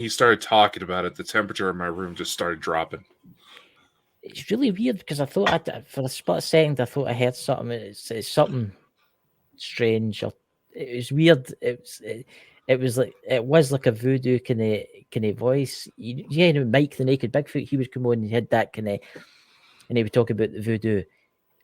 he started talking about it, the temperature in my room just started dropping. It's really weird because I thought for a split second I thought I heard something. It's something strange. It was weird. It was like a voodoo kind of voice. Mike the Naked Bigfoot. He would come on and he had that kind of, and he would talk about the voodoo.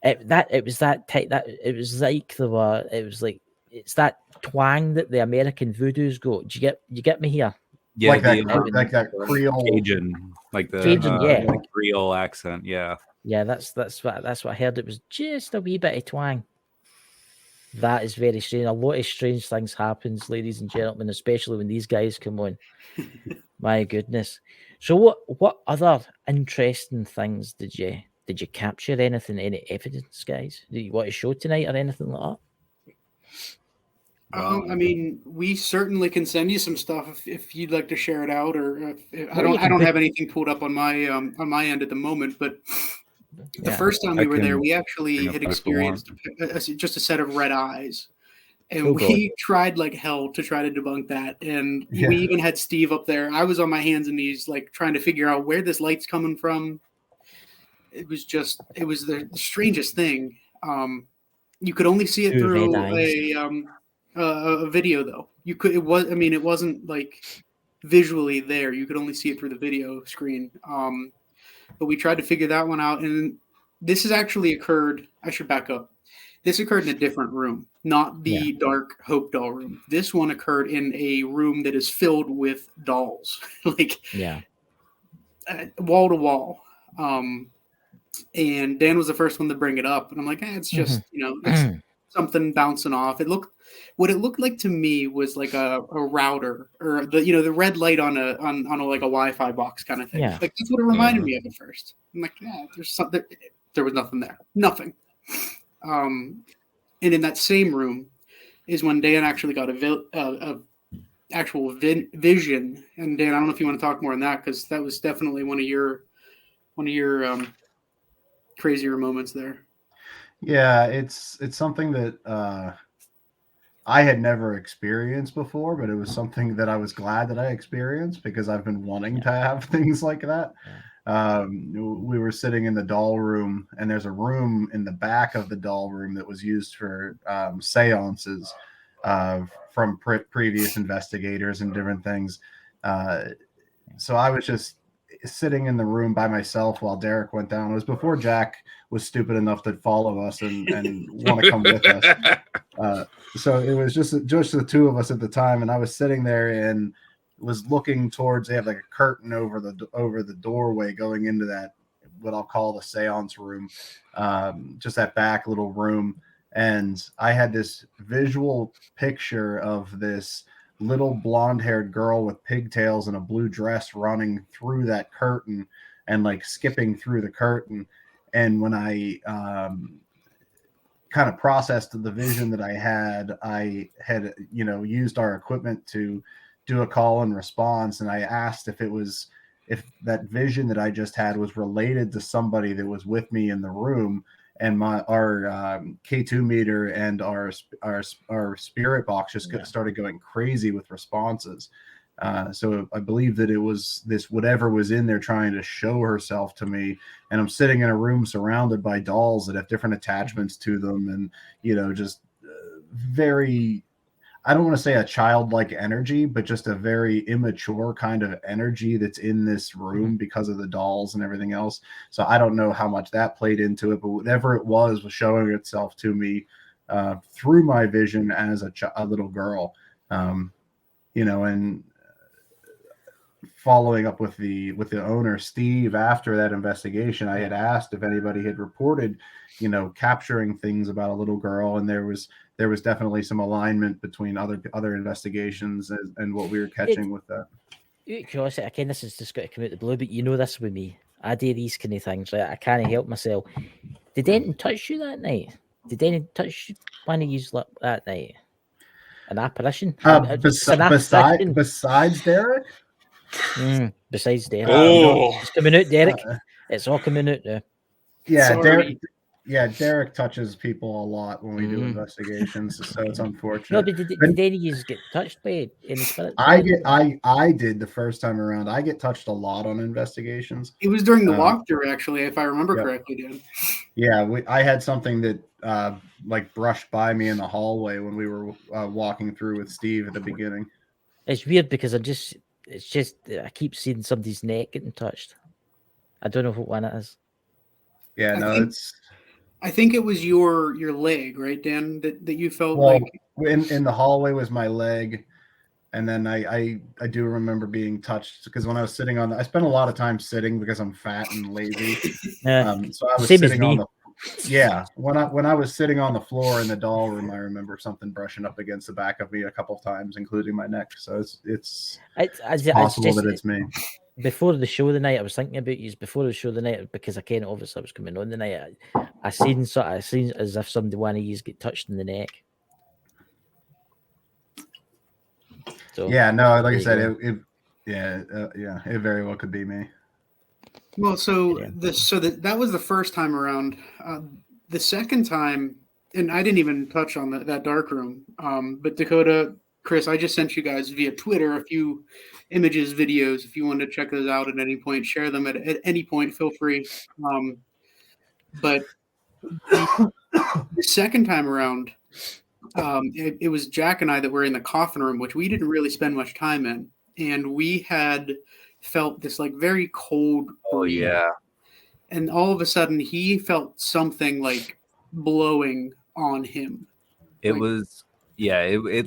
It was that type. That it was like there were. It was like it's that twang that the American voodoos go. Do you get me here? Yeah, like that Creole, Cajun, like the Cajun, yeah, like Creole accent, yeah. Yeah, that's what I heard. It was just a wee bit of twang. That is very strange. A lot of strange things happens, ladies and gentlemen, especially when these guys come on. My goodness. So what other interesting things did you capture? Anything, any evidence, guys? Do you want to show tonight or anything like that? I mean, we certainly can send you some stuff if you'd like to share it out, or I don't have anything pulled up on my end at the moment. But the first time we were there, we actually had experienced just a set of red eyes, and we tried like hell to try to debunk that. And we even had Steve up there. I was on my hands and knees, like trying to figure out where this light's coming from. It was the strangest thing. You could only see it through a video, though. It wasn't like visually there. You could only see it through the video screen. But we tried to figure that one out, and this has actually occurred. I should back up. This occurred in a different room, not the dark Hope doll room. This one occurred in a room that is filled with dolls, wall to wall. And Dan was the first one to bring it up, and I'm like, it's just it's something bouncing off. What it looked like to me was like a router or the red light on a like a Wi-Fi box kind of thing. Yeah. Like that's what it reminded me of at first. I'm like, there's something. There was nothing there, nothing. And in that same room is when Dan actually got a actual vision. And Dan, I don't know if you want to talk more on that because that was definitely one of your crazier moments there. Yeah, it's something that I had never experienced before, but it was something that I was glad that I experienced because I've been wanting to have things like that. We were sitting in the doll room, and there's a room in the back of the doll room that was used for seances from previous investigators and different things. So I was just sitting in the room by myself while Derek went down. It was before Jack was stupid enough to follow us and want to come with us. So it was just the two of us at the time, and I was sitting there and was looking towards. They have like a curtain over the doorway going into that what I'll call the seance room, just that back little room. And I had this visual picture of this little blonde-haired girl with pigtails and a blue dress running through that curtain and like skipping through the curtain. And when I kind of processed the vision that I had used our equipment to do a call and response, and I asked if that vision that I just had was related to somebody that was with me in the room. And our K2 meter and our spirit box just started going crazy with responses. So I believe that it was this whatever was in there trying to show herself to me. And I'm sitting in a room surrounded by dolls that have different attachments to them, and just very. I don't want to say a childlike energy, but just a very immature kind of energy that's in this room because of the dolls and everything else. So I don't know how much that played into it, but whatever it was showing itself to me through my vision as a little girl, and following up with the owner, Steve, after that investigation, I had asked if anybody had reported, capturing things about a little girl. And there was definitely some alignment between other investigations and what we were catching with that. Curiosity, again, this is just got to come out the blue, but this with me. I do these kind of things, right? I can't help myself. Did anything touch you that night? Did anything touch one of you that night? An apparition? Besides Derek? Besides Derek. Oh, it's coming out, Derek. It's all coming out now. Yeah, Derek. Yeah, Derek touches people a lot when we do investigations, so it's No, unfortunate. but did any of you get touched by any spirits? I did the first time around. I get touched a lot on investigations. It was during the walkthrough, actually, if I remember correctly, Dan. Yeah, I had something that like brushed by me in the hallway when we were walking through with Steve at the beginning. It's weird because I keep seeing somebody's neck getting touched. I don't know what one it is. Yeah, I think it was your leg, right, Dan? That you felt well, like in the hallway was my leg, and then I do remember being touched because when I was sitting I spent a lot of time sitting because I'm fat and lazy. So I was sitting on when I was sitting on the floor in the doll room, I remember something brushing up against the back of me a couple of times, including my neck. So it's possible that it's me. Before the show the night, I was thinking about you before the show the night because I can't obviously I was coming on the night. I seen as if somebody one of you get touched in the neck. So yeah, no, like I said, it very well could be me. Well, that was the first time around. The second time, and I didn't even touch on that dark room. But Dakota, Chris, I just sent you guys via Twitter a few images, videos. If you want to check those out at any point, share them at any point. Feel free. But the second time around, it was Jack and I that were in the coffin room, which we didn't really spend much time in, and we had felt this like very cold breeze. Yeah. And all of a sudden he felt something like blowing on him. It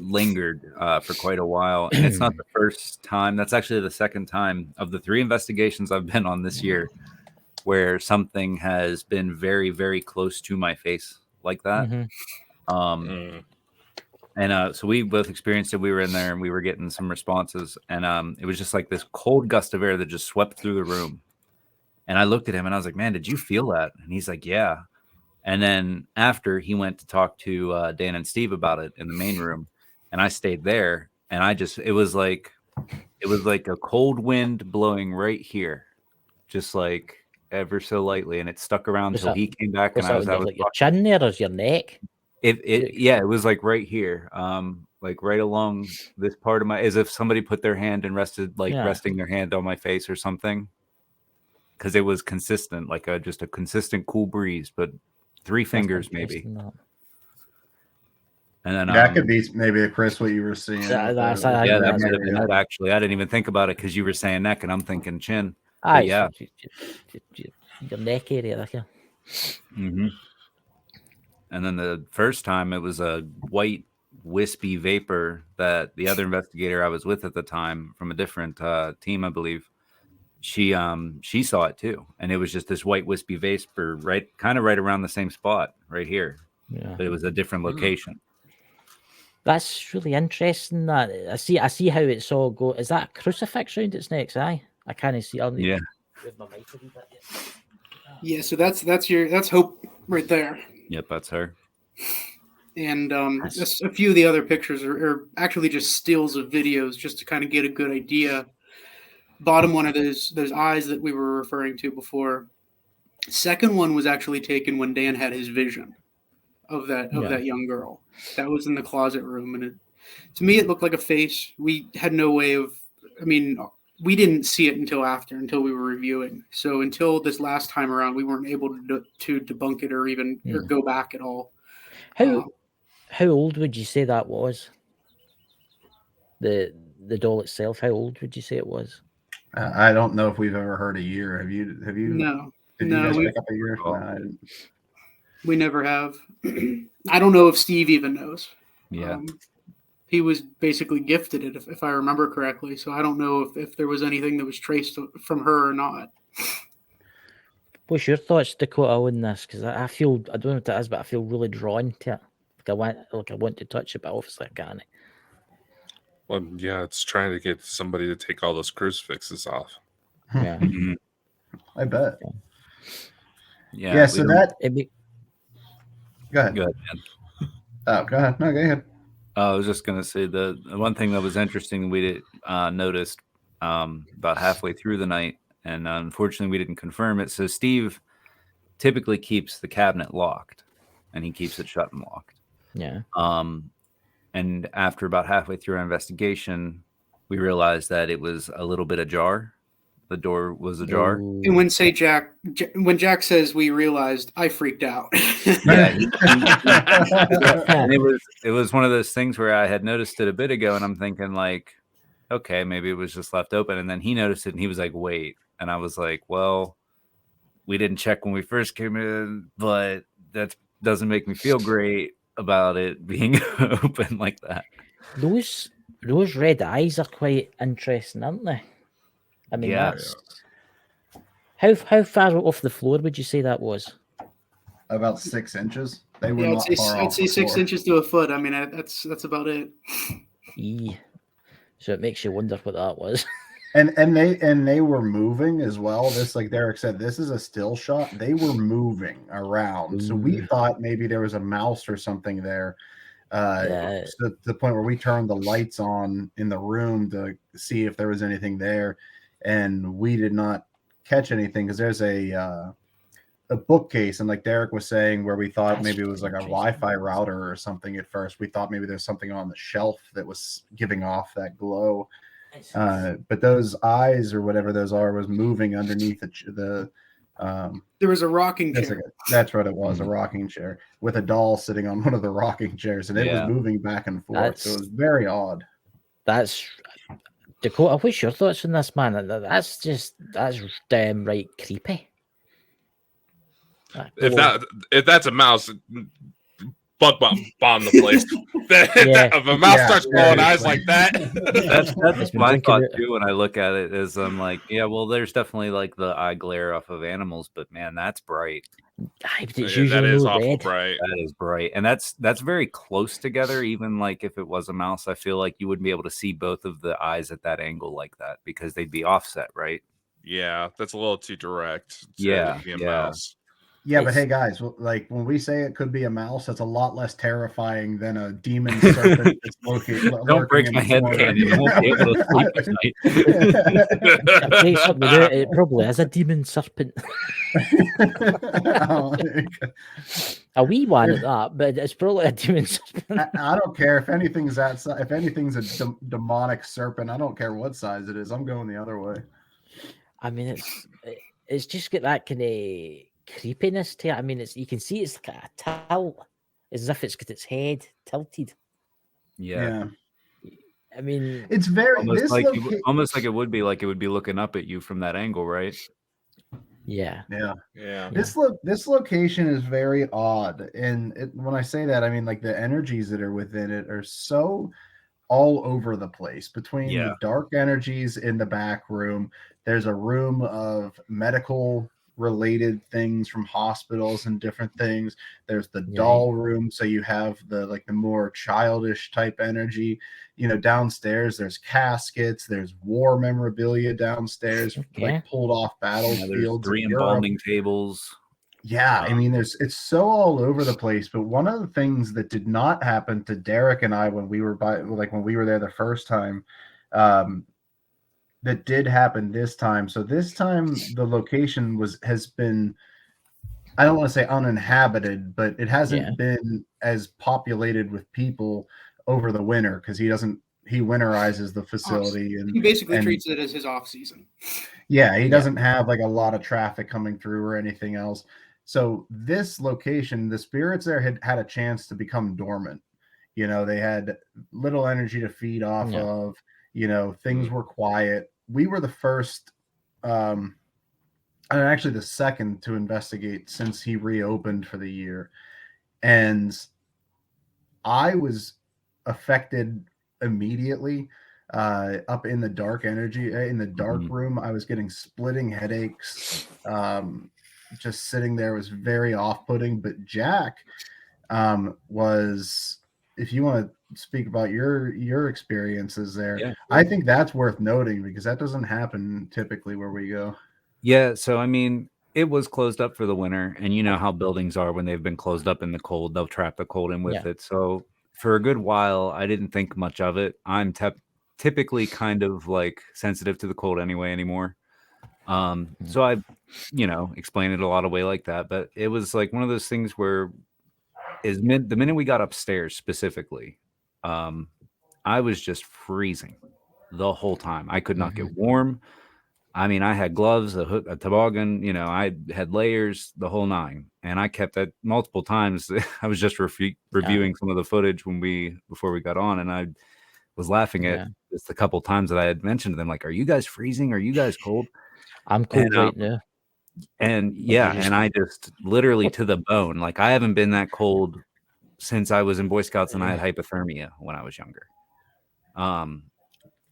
lingered for quite a while. And it's not the first time. That's actually the second time of the 3 investigations I've been on this year where something has been very, very close to my face like that. And so we both experienced it. We were in there and we were getting some responses. And it was just like this cold gust of air that just swept through the room. And I looked at him and I was like, man, did you feel that? And he's like, yeah. And then after he went to talk to Dan and Steve about it in the main room. And I stayed there. And it was like a cold wind blowing right here, just like ever so lightly. And it stuck around until he came back. And I was like your chin there or your neck? It was like right here, like right along this part of as if somebody put their hand and resting their hand on my face or something. Because it was consistent, like just a consistent cool breeze, but 3 fingers maybe. And then that could be maybe Chris what you were seeing. That might have been it. Actually, I didn't even think about it because you were saying neck, and I'm thinking chin. Yeah, your neck area. Mm-hmm. And then the first time it was a white wispy vapor that the other investigator I was with at the time from a different team, I believe. She saw it too, and it was just this white wispy vapor right around the same spot right here. Yeah, but it was a different location. That's really interesting. That I see how it's all go. Is that a crucifix around its neck? I can't see. Yeah. Yeah. So that's Hope right there. Yep, that's her. And a few of the other pictures are actually just stills of videos, just to kind of get a good idea. Bottom one of those eyes that we were referring to before. Second one was actually taken when Dan had his vision of that young girl. That was in the closet room, and to me it looked like a face. We had no way of. I mean, we didn't see it until we were reviewing. So until this last time around, we weren't able to debunk it or even or go back at all. How old would you say that was? The doll itself. How old would you say it was? I don't know if we've ever heard a year. Have you? No. Did you guys pick up a year? We never have. I don't know if Steve even knows. Yeah. He was basically gifted it, if I remember correctly. So I don't know if there was anything that was traced from her or not. What's your thoughts, Dakota, on this? Because I feel, I don't know what it is, but I feel really drawn to it. I want to touch it, but obviously I can't. Well, yeah, it's trying to get somebody to take all those crucifixes off. Yeah. I bet. Yeah. Yeah, so that... Go ahead. Go ahead, man. Oh, go ahead. No, go ahead. I was just going to say the one thing that was interesting we noticed about halfway through the night, and unfortunately we didn't confirm it. So Steve typically keeps the cabinet locked, and he keeps it shut and locked. Yeah. And after about halfway through our investigation, we realized that it was a little bit ajar. The door was ajar. Ooh. And when Jack says we realized, I freaked out. Yeah, and it was one of those things where I had noticed it a bit ago, and I'm thinking like, okay, maybe it was just left open. And then he noticed it, and he was like, wait. And I was like, well, we didn't check when we first came in, but that doesn't make me feel great about it being open like that. Those red eyes are quite interesting, aren't they? I mean, Yeah. that's how far off the floor would you say that was? About 6 inches. They were Yeah, not far off. I'd say the 6 floor. inches to a foot. I mean, that's about it. So it makes you wonder what that was. And they were moving as well. This, like Derek said, this is a still shot. They were moving around. So we thought maybe there was a mouse or something there. To the point where we turned the lights on in the room to see if there was anything there, and we did not catch anything because there's a bookcase, and like Derek was saying, where we thought maybe it was like a Wi-Fi router or something at first. We thought maybe there's something on the shelf that was giving off that glow. But those eyes or whatever those are was moving underneath the there was a rocking chair. That's what it was, a rocking chair with a doll sitting on one of the rocking chairs, and it was moving back and forth. So it was very odd. That's Dakota. What's your thoughts on this, man? That's damn right creepy. If that's a mouse, bug bomb the place. If a mouse starts glowing eyes like that, that's my thought too. When I look at it, is I'm like, yeah, well, there's definitely like the eye glare off of animals, but man, that's bright. It's usually that is awful red. bright. That is bright, and that's very close together. Even like if it was a mouse, I feel like you wouldn't be able to see both of the eyes at that angle like that because they'd be offset, right? Yeah, that's a little too direct. To be a mouse. Yeah, but hey guys, like when we say it could be a mouse, that's a lot less terrifying than a demon serpent that's located. Don't break my head, Candy. I won't be able to sleep at night. It probably is a demon serpent. A wee one at that, but it's probably a demon serpent. I don't care if anything's that size. If anything's a demonic serpent, I don't care what size it is. I'm going the other way. I mean, it's just got that kind of creepiness to it. I mean, you can see it's like a tilt, as if it's got its head tilted. Yeah. I mean, it's very almost like it would be looking up at you from that angle, right? Yeah. This location is very odd, and when I say that, I mean like the energies that are within it are so all over the place. Between the dark energies in the back room, there's a room of medical related things from hospitals and different things. There's the doll room, so you have the more childish type energy. Downstairs there's caskets, there's war memorabilia downstairs, like pulled off battlefields. 3 embalming tables. I mean, it's so all over the place. But one of the things that did not happen to Derek and I when we were there the first time, that did happen this time. So this time the location has been, I don't want to say uninhabited, but it hasn't been as populated with people over the winter because he winterizes the facility, and he basically treats it as his off season. Yeah, he doesn't have like a lot of traffic coming through or anything else. So this location, the spirits there had a chance to become dormant. They had little energy to feed off of. Things were quiet. We were the first, and actually the second to investigate since he reopened for the year. And I was affected immediately up in the dark energy, in the dark room. I was getting splitting headaches. Just sitting there was very off-putting. But Jack was, if you want to speak about your experiences there, I think that's worth noting because that doesn't happen typically where we go. Yeah, so I mean, it was closed up for the winter, and you know how buildings are when they've been closed up in the cold, they'll trap the cold in with it. So for a good while, I didn't think much of it. I'm typically kind of like sensitive to the cold anymore. So I, explained it a lot of way like that, but it was like one of those things where the minute we got upstairs specifically, I was just freezing the whole time. I could not get warm. I mean, I had gloves, a toboggan, I had layers, the whole nine. And I kept that multiple times. I was just reviewing some of the footage before we got on, and I was laughing at just a couple times that I had mentioned to them, like, are you guys freezing? Are you guys cold? I'm cold right now. And and I just literally to the bone. Like, I haven't been that cold since I was in Boy Scouts and I had hypothermia when I was younger. And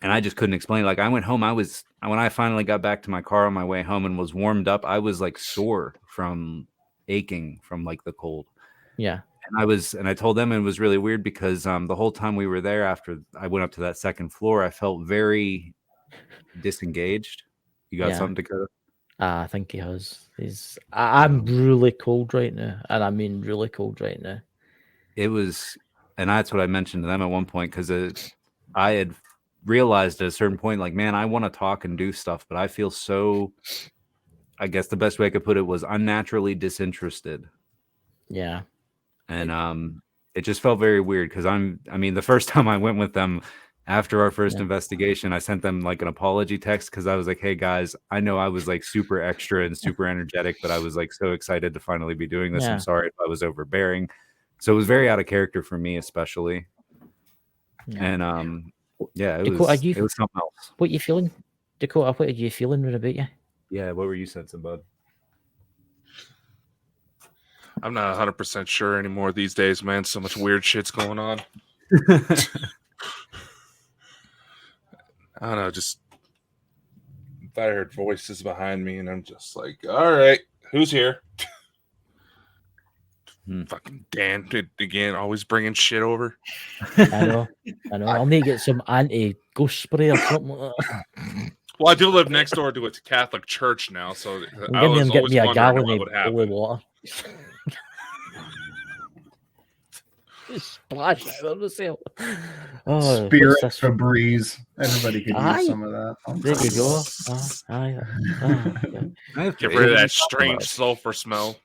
I just couldn't explain. Like, I went home, when I finally got back to my car on my way home and was warmed up, I was like sore from aching from like the cold. Yeah. And I told them it was really weird because the whole time we were there, after I went up to that second floor, I felt very disengaged. You got something, Dakota? I think he has. I'm really cold right now, and I mean really cold right now. It was, and that's what I mentioned to them at one point, because I had realized at a certain point, like, man, I want to talk and do stuff, but I feel so, I guess the best way I could put it was unnaturally disinterested. Yeah. And it just felt very weird because the first time I went with them after our first investigation, I sent them like an apology text because I was like, hey guys, I know I was like super extra and super energetic, but I was like so excited to finally be doing this. I'm sorry if I was overbearing. So it was very out of character for me, especially. And Dakota, it was something else. What are you feeling, Dakota? What are you feeling about you? Yeah, what were you sensing, bud? I'm not 100% sure anymore these days, man. So much weird shit's going on. I don't know, just I heard voices behind me, and I'm just like, all right, who's here? Fucking Dan again, always bringing shit over. I know. I'll need to get some anti-ghost spray or something like that. Well, I do live next door to a Catholic church now, so I was always me a wondering gallon what would of holy happen. water. Splash out of the cell. Oh, Spirit Febreze. Everybody could Aye. use some of that. There you go. Get rid of that strange sulfur smell.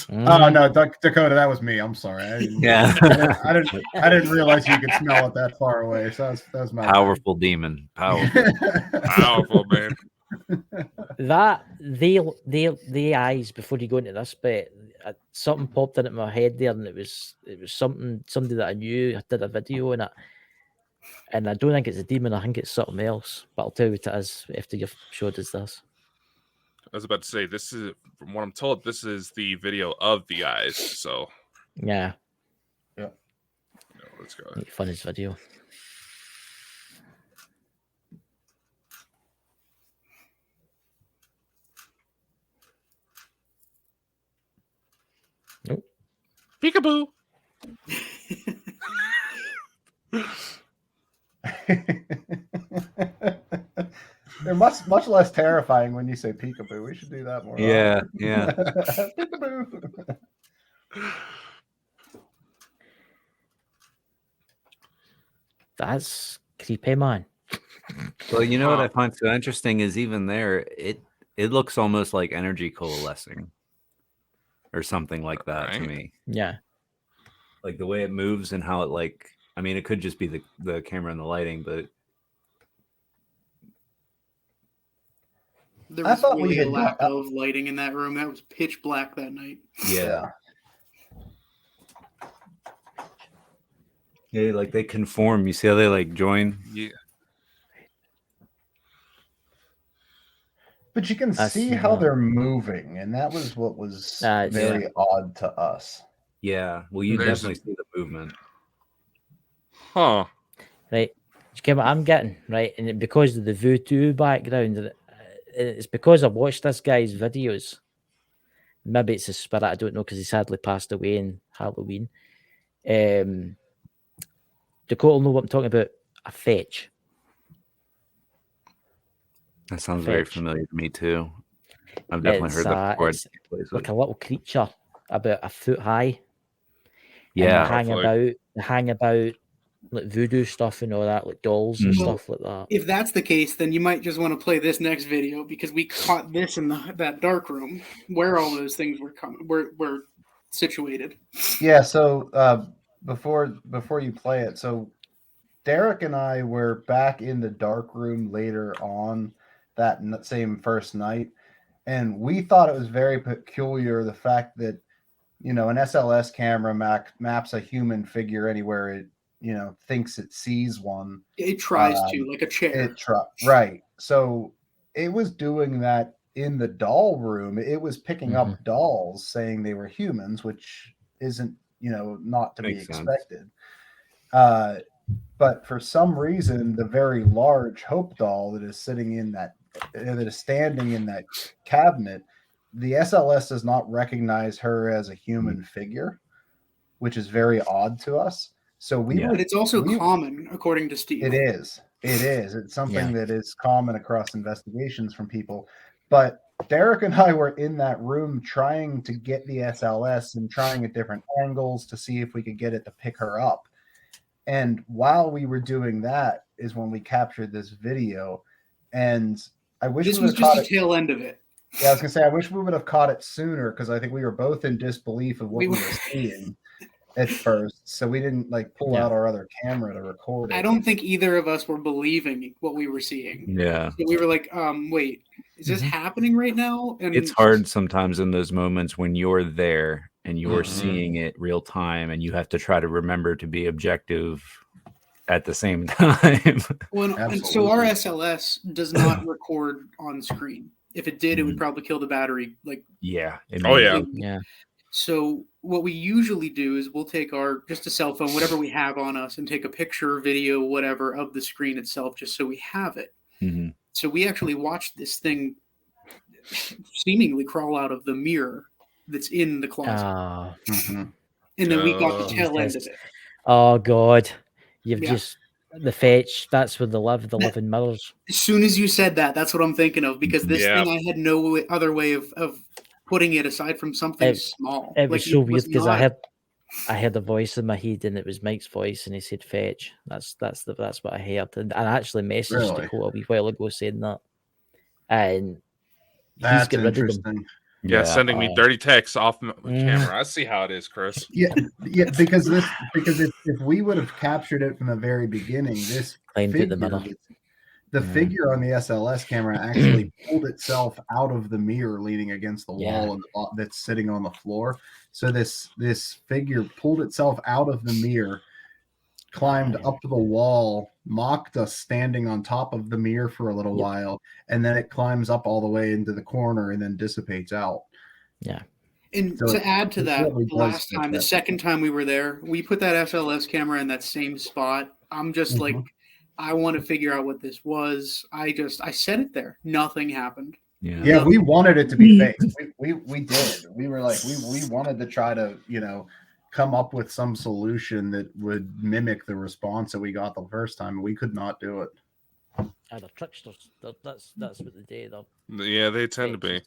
Oh no, Dakota, that was me. I'm sorry. I didn't realize you could smell it that far away. So that was my powerful demon. Powerful man. That the eyes before you go into this bit, something popped into my head there, and it was somebody that I knew did a video on it, and I don't think it's a demon. I think it's something else. But I'll tell you what it is after you've showed us this. I was about to say, this is, from what I'm told, this is the video of the eyes. So yeah. Let's go. Fun his video. Nope. Peekaboo. They're much less terrifying when you say peekaboo. We should do that more. Yeah. Peekaboo. That's creepy, man. Well, you know what I find so interesting is even there, it looks almost like energy coalescing or something like that to me. Yeah. Like the way it moves and how it it could just be the camera and the lighting, but there was really a lack of lighting in that room. That was pitch black that night. Yeah. Yeah, like they conform. You see how they like join? Yeah. But you can see how they're moving, and that was what was very odd to us. Yeah, well, you definitely see the movement. Huh. Right. I'm getting, right, and because of the voodoo background, it's because I've watched this guy's videos. Maybe it's a spirit, I don't know, because he sadly passed away in Halloween. Dakota will know what I'm talking about. A fetch. That sounds very familiar to me too. I've definitely heard that before. It's like a little creature about a foot high. Yeah, they hang about like voodoo stuff and all that, like dolls and stuff like that. If that's the case, then you might just want to play this next video because we caught this in that dark room where all those things were situated. Yeah. So before you play it, so Derek and I were back in the dark room later on that same first night, and we thought it was very peculiar the fact that, an SLS camera maps a human figure anywhere it, thinks it sees one. It tries to, like a chair. Right. So it was doing that in the doll room. It was picking up dolls saying they were humans, which isn't, not to be expected. But for some reason, the very large Hope doll that is standing in that cabinet, the SLS does not recognize her as a human figure, which is very odd to us. So but it's also common, according to Steve. It is. It's something that is common across investigations from people. But Derek and I were in that room trying to get the SLS and trying at different angles to see if we could get it to pick her up. And while we were doing that is when we captured this video. And I wish this was just the tail end of it. Yeah, I was gonna say I wish we would have caught it sooner because I think we were both in disbelief of what we were seeing at first. So we didn't pull out our other camera to record it. I don't think either of us were believing what we were seeing. Yeah. So we were like, wait, is this happening right now? And it's hard sometimes in those moments when you're there and you're seeing it real time and you have to try to remember to be objective at the same time. And so our SLS does not record on screen. If it did, it would probably kill the battery. Yeah. Yeah. So what we usually do is we'll take just a cell phone, whatever we have on us, and take a picture, video, whatever of the screen itself, just so we have it. Mm-hmm. So we actually watched this thing seemingly crawl out of the mirror that's in the closet. And then we got the tail end of it. Oh God. You've just the fetch, that's where they live, the living mirrors. As soon as you said that, that's what I'm thinking of, because this thing I had no other way of putting it aside from something small. It was so weird because I heard a voice in my head and it was Mike's voice and he said fetch. That's what I heard. And I actually messaged the quote a wee while ago saying that. And that's interesting. Yeah, sending me dirty texts off the camera. I see how it is, Chris. Yeah, because if we would have captured it from the very beginning, this the figure on the SLS camera actually pulled itself out of the mirror leaning against the wall and that's sitting on the floor. So this figure pulled itself out of the mirror, climbed up the wall, mocked us standing on top of the mirror for a little while, and then it climbs up all the way into the corner and then dissipates out. Yeah. And so to add to that, the second time we were there, we put that SLS camera in that same spot. I'm just like, I want to figure out what this was. I set it there. Nothing happened. Yeah, we wanted it to be fake. We did. We were like, we wanted to try to, come up with some solution that would mimic the response that we got the first time. We could not do it. They're tricksters. That's what they do. Yeah, they tend to be.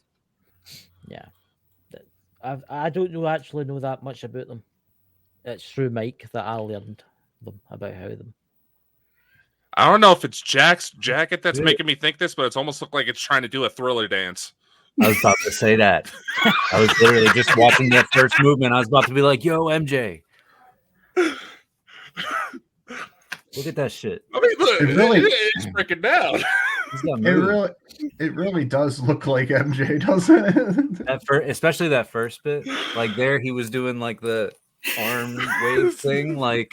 Yeah. I don't actually know that much about them. It's through Mike that I learned about them. I don't know if it's Jack's jacket that's making me think this, but it's almost looked like it's trying to do a Thriller dance. I was about to say that. I was literally just watching that first movement. I was about to be like, yo, MJ. Look at that shit. I mean, look, it's breaking down. It really does look like MJ, doesn't it? Especially that first bit. Like there, he was doing like the arm wave thing. Like,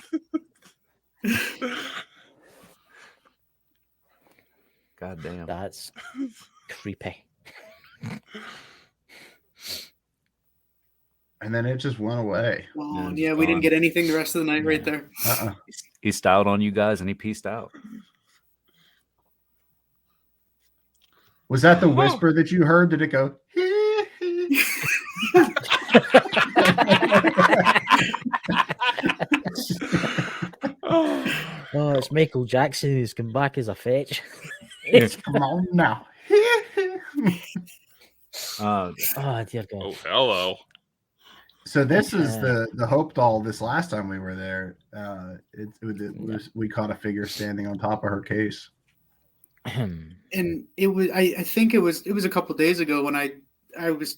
God damn. That's creepy. And then it just went away. Oh, yeah, we didn't get anything the rest of the night right there. He styled on you guys and he pieced out. Was that the whisper that you heard? Did it go? Oh, it's Michael Jackson who's come back as a fetch. Come on now. Oh dear God. Oh, hello. So this is the Hope doll. This last time we were there, we caught a figure standing on top of her case. And it was I think it was a couple days ago when I was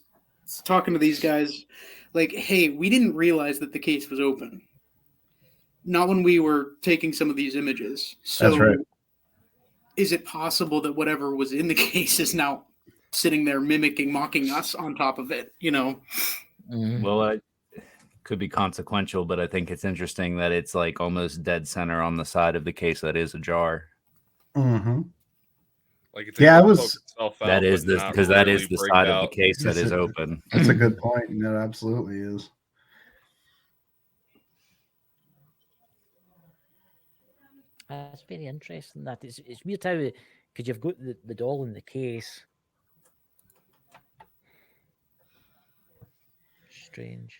talking to these guys, like, hey, we didn't realize that the case was open. Not when we were taking some of these images. So that's right. Is it possible that whatever was in the case is now sitting there mocking us on top of it, you know? Well, it could be consequential, but I think it's interesting that it's like almost dead center on the side of the case that is ajar. Mm-hmm. Like it's it was. That is this because that is the side of the case that is open. That's a good point. No, it absolutely is. That's very interesting. That it's weird how because you've got the doll in the case. Strange.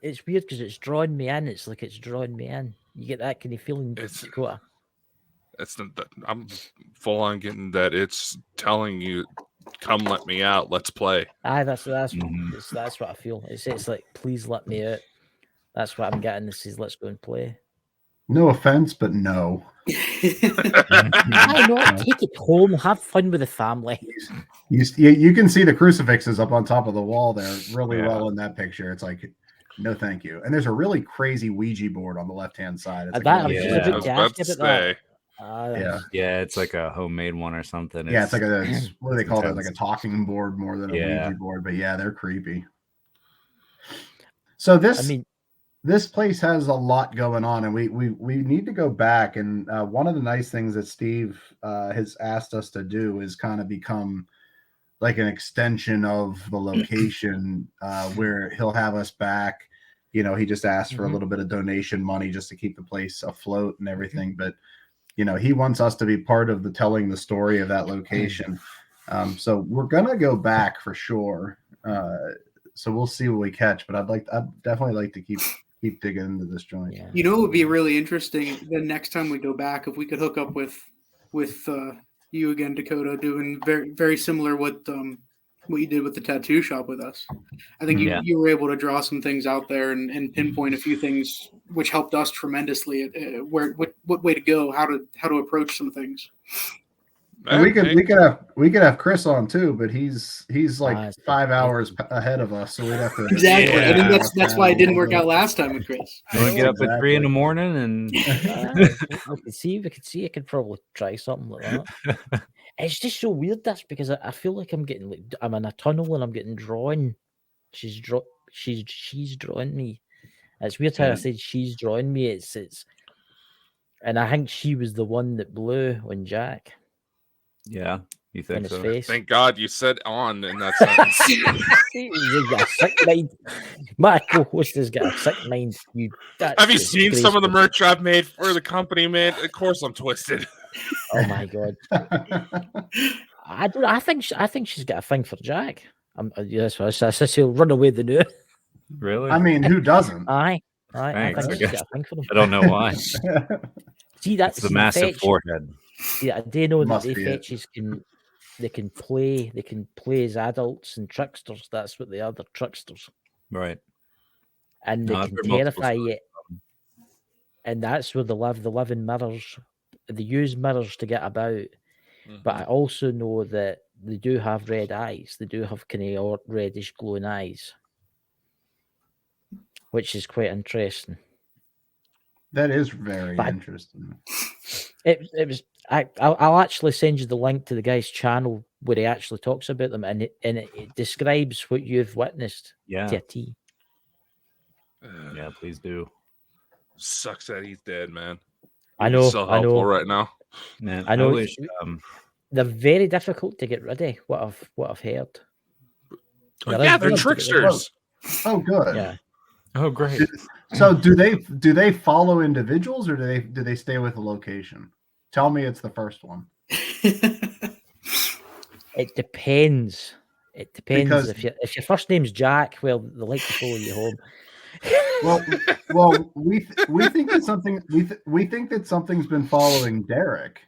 It's weird because it's drawing me in. It's like it's drawing me in. You get that kind of feeling, Dakota? I'm full on getting that. It's telling you, "Come, let me out. Let's play." That's what I feel. It's like, please let me out. That's what I'm getting. This is let's go and play. No offense, but no. I know. Take it home. Have fun with the family. You can see the crucifixes up on top of the wall there really well in that picture. It's like, no, thank you. And there's a really crazy Ouija board on the left-hand side. It's it's like a homemade one or something. It's like what do they call it? Like a talking board more than a Ouija board. But yeah, they're creepy. So this place has a lot going on, and we need to go back. And one of the nice things that Steve has asked us to do is kind of become like an extension of the location where he'll have us back. You know, he just asked for a little bit of donation money just to keep the place afloat and everything. But, you know, he wants us to be part of telling the story of that location. So we're going to go back for sure. So we'll see what we catch. But I'd definitely like to keep digging into this joint. Yeah. You know, it would be really interesting the next time we go back if we could hook up with you again, Dakota, doing very, very similar what you did with the tattoo shop with us. I think you were able to draw some things out there and pinpoint a few things which helped us tremendously. What way to go, how to approach some things. We could have Chris on too, but he's like 5 hours ahead of us, so we'd have to exactly. I think that's why it didn't work out last time with Chris. You want to get up at 3 a.m. and we could see. I could probably try something like that. It's just so weird. That's because I feel like I'm in a tunnel and I'm getting drawn. She's drawing me. It's weird how I said she's drawing me. It's and I think she was the one that blew on Jack. Yeah, you think so? Face. Thank God you said on in that sentence. You got a sick mind. My co-host has got a sick mind. Have you seen some of the merch I've made for the company, man? Of course I'm twisted. Oh my God. I think she's got a thing for Jack. Yes, I said she'll run away the new. Really? I mean, who doesn't? Thanks, I think she's got a thing for him. I don't know why. See, that's the massive forehead. Yeah, they know that they fetches can play as adults and tricksters. That's what they are. They're tricksters, right? And they can terrify you. And that's where they live. They live in mirrors. They use mirrors to get about. Mm-hmm. But I also know that they do have red eyes. They do have kind of reddish glowing eyes, which is quite interesting. That is very interesting. It was. I'll actually send you the link to the guy's channel where he actually talks about them, and it describes what you've witnessed. Yeah. To a T. Yeah, please do. Sucks that he's dead, man. I know. So helpful right now, man. I know. I wish, they're very difficult to get rid of. What I've heard. They're tricksters. Oh, good. Yeah. Oh, great. So do they follow individuals, or do they stay with a location? Tell me it's the first one. It depends. It depends. Because if your first name's Jack, well, they like to follow you home. Well, we think that something's been following Derek,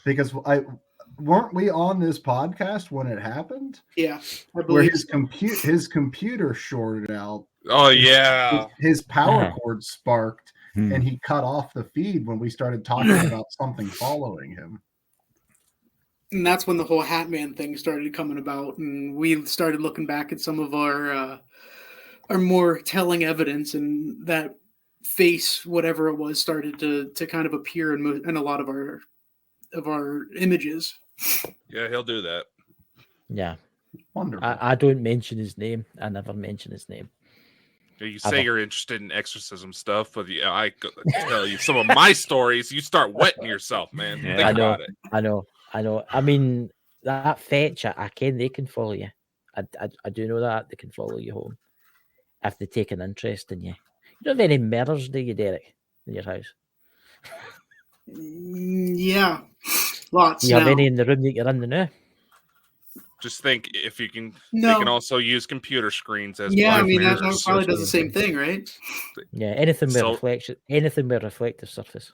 because weren't we on this podcast when it happened? Yeah, I Where believe his computer shorted out. Oh yeah. His power Uh-huh. cord sparked, and he cut off the feed when we started talking about something following him. and that's when the whole Hatman thing started coming about, and we started looking back at some of our more telling evidence, and that face, whatever it was, started to kind of appear in a lot of our images. Yeah, he'll do that. Yeah. Wonderful. I don't mention his name. I never mention his name. You say you're interested in exorcism stuff, but I tell you some of my stories, you start wetting yourself, man. Yeah. Think I know. about it. I know. I mean, that fetch, I can. They can follow you. I do know that they can follow you home if they take an interest in you. You don't have any murders, do you, Derek, in your house? Yeah, lots. Do you have now. any in the room that you're in the now? Just think if you can. No. They can also use computer screens as Yeah, I mean mirrors. that probably does the same thing, right? Yeah, anything with So- reflection, anything with reflective surface.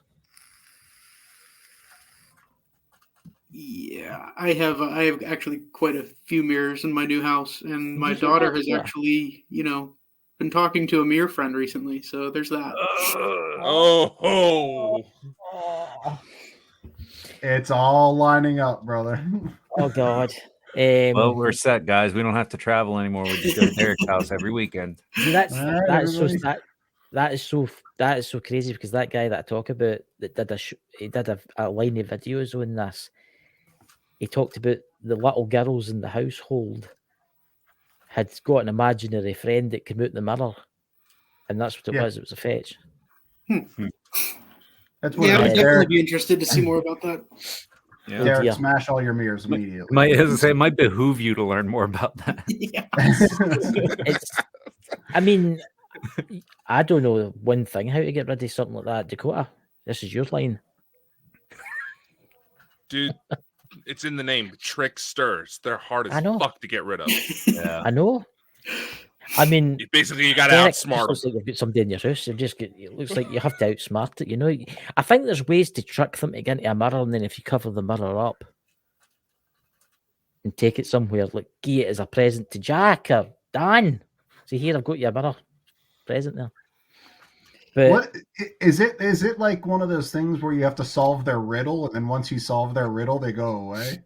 Yeah, I have actually quite a few mirrors in my new house, and my You do daughter that, has yeah. actually, been talking to a mirror friend recently. So there's that. Oh. It's all lining up, brother. Oh God. Well, we're set, guys. We don't have to travel anymore. We just go to Derek's house every weekend. See, that is everybody. so crazy, because that guy that I talk about that did a line of videos on this. He talked about the little girls in the household had got an imaginary friend that came out in the mirror, and that's what it Yeah. was. It was a fetch. That's what Yeah, I it would is. definitely Derek, be interested to see more about that. Yeah. Derek, Yeah. smash all your mirrors immediately. It might behoove you to learn more about that. Yeah. I mean, I don't know one thing how to get rid of something like that. Dakota, this is your line. Dude, it's in the name. Tricksters. They're hard I as know. fuck to get rid of. Yeah. I know. I mean, Basically, you got to Derek, outsmart looks them. like you've got somebody in your house. It looks like you have to outsmart it. You know, I think there's ways to trick them to get into a mirror, and then if you cover the mirror up and take it somewhere, like give it as a present to Jack or Dan. See, here I've got you a mirror present there. But What is it? Is it like one of those things where you have to solve their riddle, and then once you solve their riddle, they go away?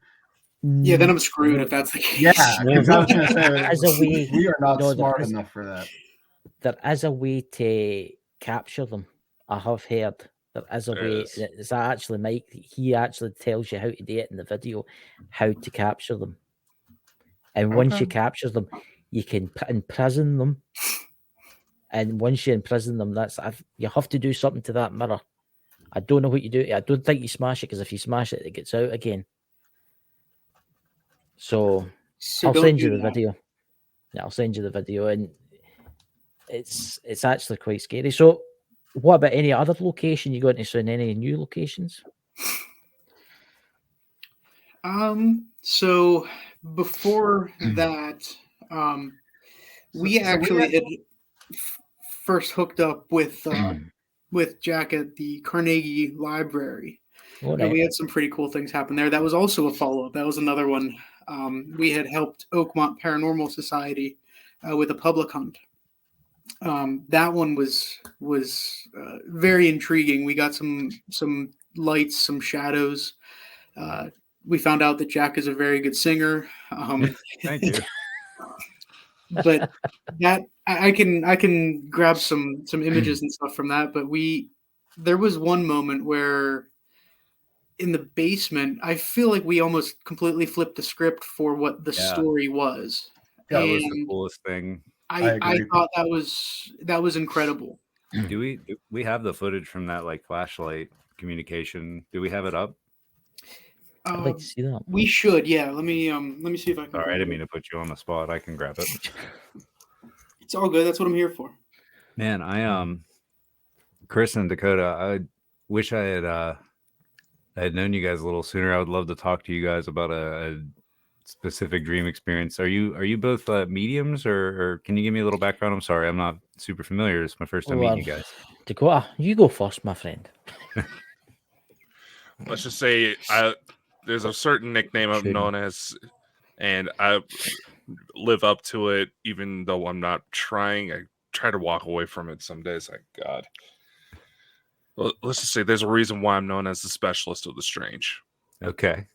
Yeah, then I'm screwed if that's the case. Yeah, No, because I was going to say as a way, we are not no, there smart is- enough for that. there is a way to capture them. I have heard there is a There way. is. It's actually Mike. He actually tells you how to do it in the video, how to capture them. And once you Okay. capture them, you can imprison them. And once you imprison them, you have to do something to that mirror. I don't know what you do. I don't think you smash it, because if you smash it, it gets out again. So I'll don't send do you the that. video. Yeah, I'll send you the video, and it's actually quite scary. So, what about any other location you got into? In any new locations? So before that, we actually had first hooked up with Jack at the Carnegie Library. Oh, And we had some pretty cool things happen there. That was also a follow-up. That was another one. We had helped Oakmont Paranormal Society with a public hunt. That one was very intriguing. We got some lights, some shadows. We found out that Jack is a very good singer. Thank you. But that I can grab some images and stuff from that. But there was one moment where in the basement, I feel like we almost completely flipped the script for what the story was. That was the coolest thing. I thought that was incredible. Do we have the footage from that like flashlight communication? Do we have it up? I'd like to see that. We should, yeah. Let me see if I can. Sorry, I didn't mean to put you on the spot. I can grab it. It's all good. That's what I'm here for. Man, Chris and Dakota, I wish I had known you guys a little sooner. I would love to talk to you guys about a specific dream experience. Are you both mediums, or can you give me a little background? I'm sorry, I'm not super familiar. It's my first time meeting you guys. Dakota, you go first, my friend. Let's just say there's a certain nickname I'm known as, and I live up to it, even though I'm not trying. I try to walk away from it some days. Like, God. Well, let's just say there's a reason why I'm known as the specialist of the strange. Okay.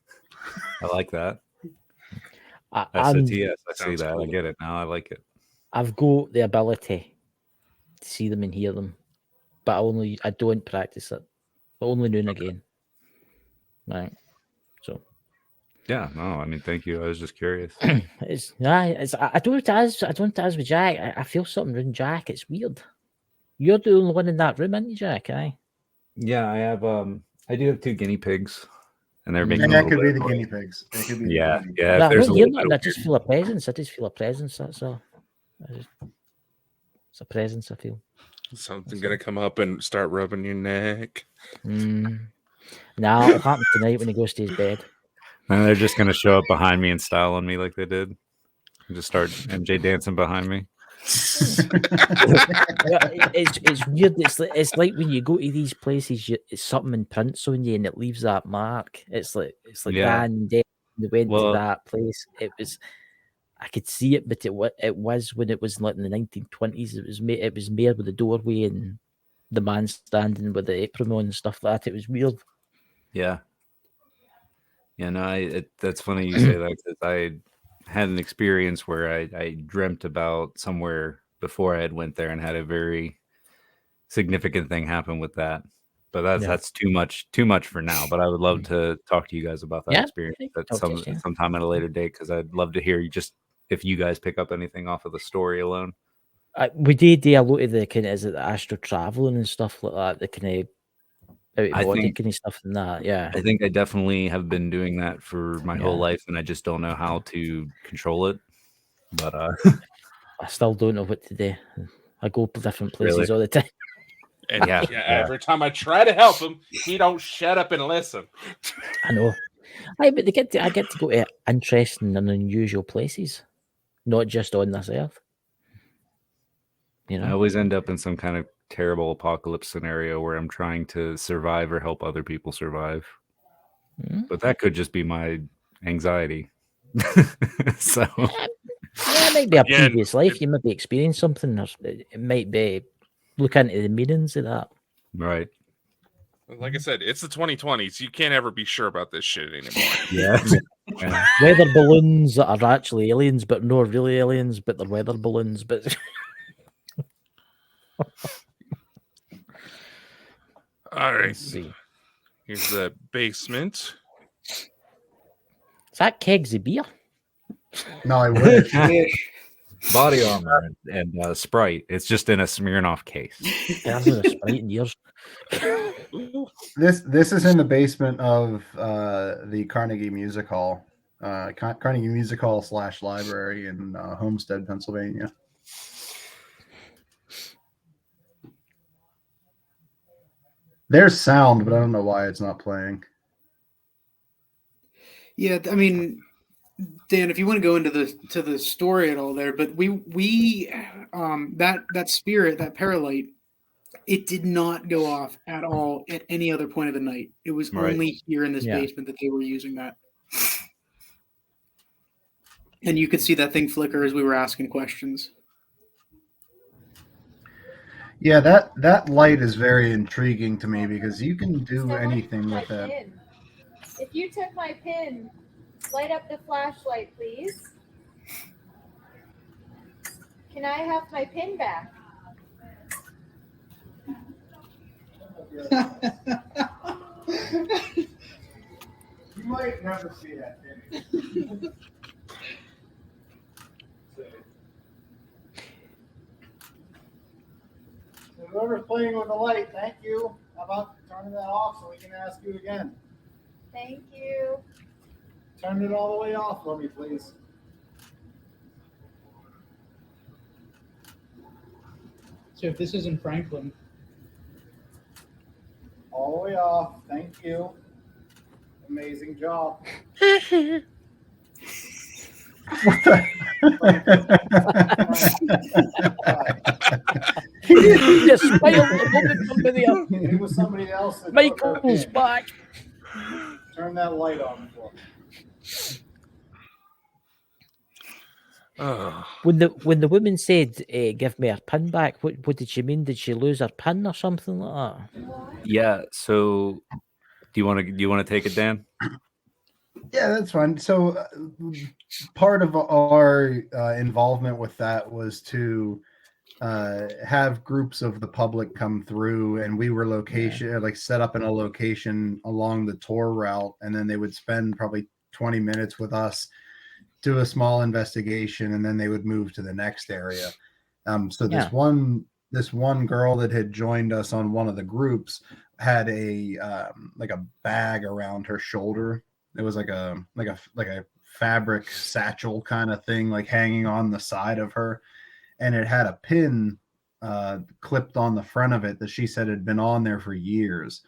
I like that. I see that. Cool. I get it now. I like it. I've got the ability to see them and hear them, but I don't practice it. Only now and again. Right. So. Yeah. No. I mean, thank you. I was just curious. I don't as with Jack. I feel something around Jack. It's weird. You're the only one in that room, aren't you, Jack? Aye. Yeah, I have. I do have 2 guinea pigs, and they're making. And that could be the guinea pigs. It could be yeah. No, I don't hear nothing. I just feel a presence. That's all. It's a presence. I feel. Something gonna come up and start rubbing your neck. Nah, it'll happen tonight when he goes to his bed. And they're just gonna show up behind me and style on me like they did. And just start MJ dancing behind me. It's weird. It's like when you go to these places, it's something imprints on you, and it leaves that mark. It's like Dan and Dave, they went to that place. It was, I could see it, but it was when it was like in the 1920s. It was made with the doorway and the man standing with the apron on and stuff like that. It was weird. Yeah. Yeah. No, that's funny you say that, because I had an experience where I dreamt about somewhere before I had went there and had a very significant thing happen with that. But that's too much for now. But I would love to talk to you guys about that experience at sometime at a later date, because I'd love to hear if you guys pick up anything off of the story alone. We did do a lot of the kind of the astral traveling and stuff like that. The kind of body kind of stuff and that. Yeah, I think I definitely have been doing that for my whole life, and I just don't know how to control it. But I still don't know what to do. I go to different places all the time. And every time I try to help him, he don't shut up and listen. I know. But I get to go to interesting and unusual places, not just on this earth. You know, I always end up in some kind of terrible apocalypse scenario where I'm trying to survive or help other people survive. Mm-hmm. But that could just be my anxiety. So it might be a previous life. You might be experiencing something. Or it might be look into the meanings of that. Right. Like I said, it's the 2020s. You can't ever be sure about this shit anymore. Yeah. Weather balloons that are actually aliens, but not really aliens, but they're weather balloons. But all right. Here's the basement. Is that kegs of beer? No, I wish. Body armor and Sprite. It's just in a Smirnoff case. There's a Sprite in yours. This is in the basement of the Carnegie Music Hall. Carnegie Music Hall / library in Homestead, Pennsylvania. There's sound, but I don't know why it's not playing. Yeah, I mean, Dan, if you want to go into the story at all there, but we that spirit, that paralight, it did not go off at all at any other point of the night. It was only here in this basement that they were using that. And you could see that thing flicker as we were asking questions. Yeah, that light is very intriguing to me because you can do anything with that. If you took my pin, light up the flashlight, please. Can I have my pin back? You might never see that pin. Whoever's playing with the light, thank you. How about turning that off so we can ask you again? Thank you. Turn it all the way off for me, please. So if this is in Franklin. All the way off. Thank you. Amazing job. What the? You spoiled the moment from video. It was somebody else. Michael's back. Turn that light on for me. When the woman said, "Give me her pin back," what did she mean? Did she lose her pin or something like that? Yeah. So, do you want to take it, Dan? Yeah, that's fine. So, part of our involvement with that was to have groups of the public come through, and we were like set up in a location along the tour route, and then they would spend probably 20 minutes with us, do a small investigation, and then they would move to the next area. So this one girl that had joined us on one of the groups had a like a bag around her shoulder. It was like a fabric satchel kind of thing, like hanging on the side of her, and it had a pin clipped on the front of it that she said had been on there for years.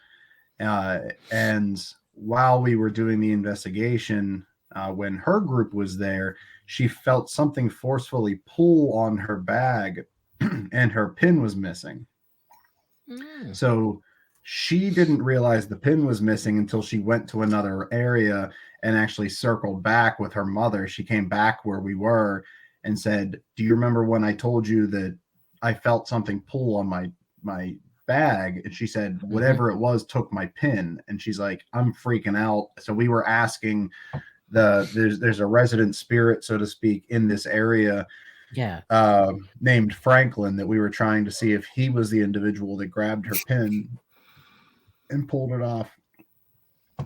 And while we were doing the investigation, when her group was there, she felt something forcefully pull on her bag, and her pin was missing. So she didn't realize the pin was missing until she went to another area and actually circled back with her mother. She came back where we were and said, "Do you remember when I told you that I felt something pull on my bag?" And she said, "Whatever it was took my pin." And she's like, "I'm freaking out." So we were asking there's a resident spirit, so to speak, in this area, named Franklin, that we were trying to see if he was the individual that grabbed her pin and pulled it off.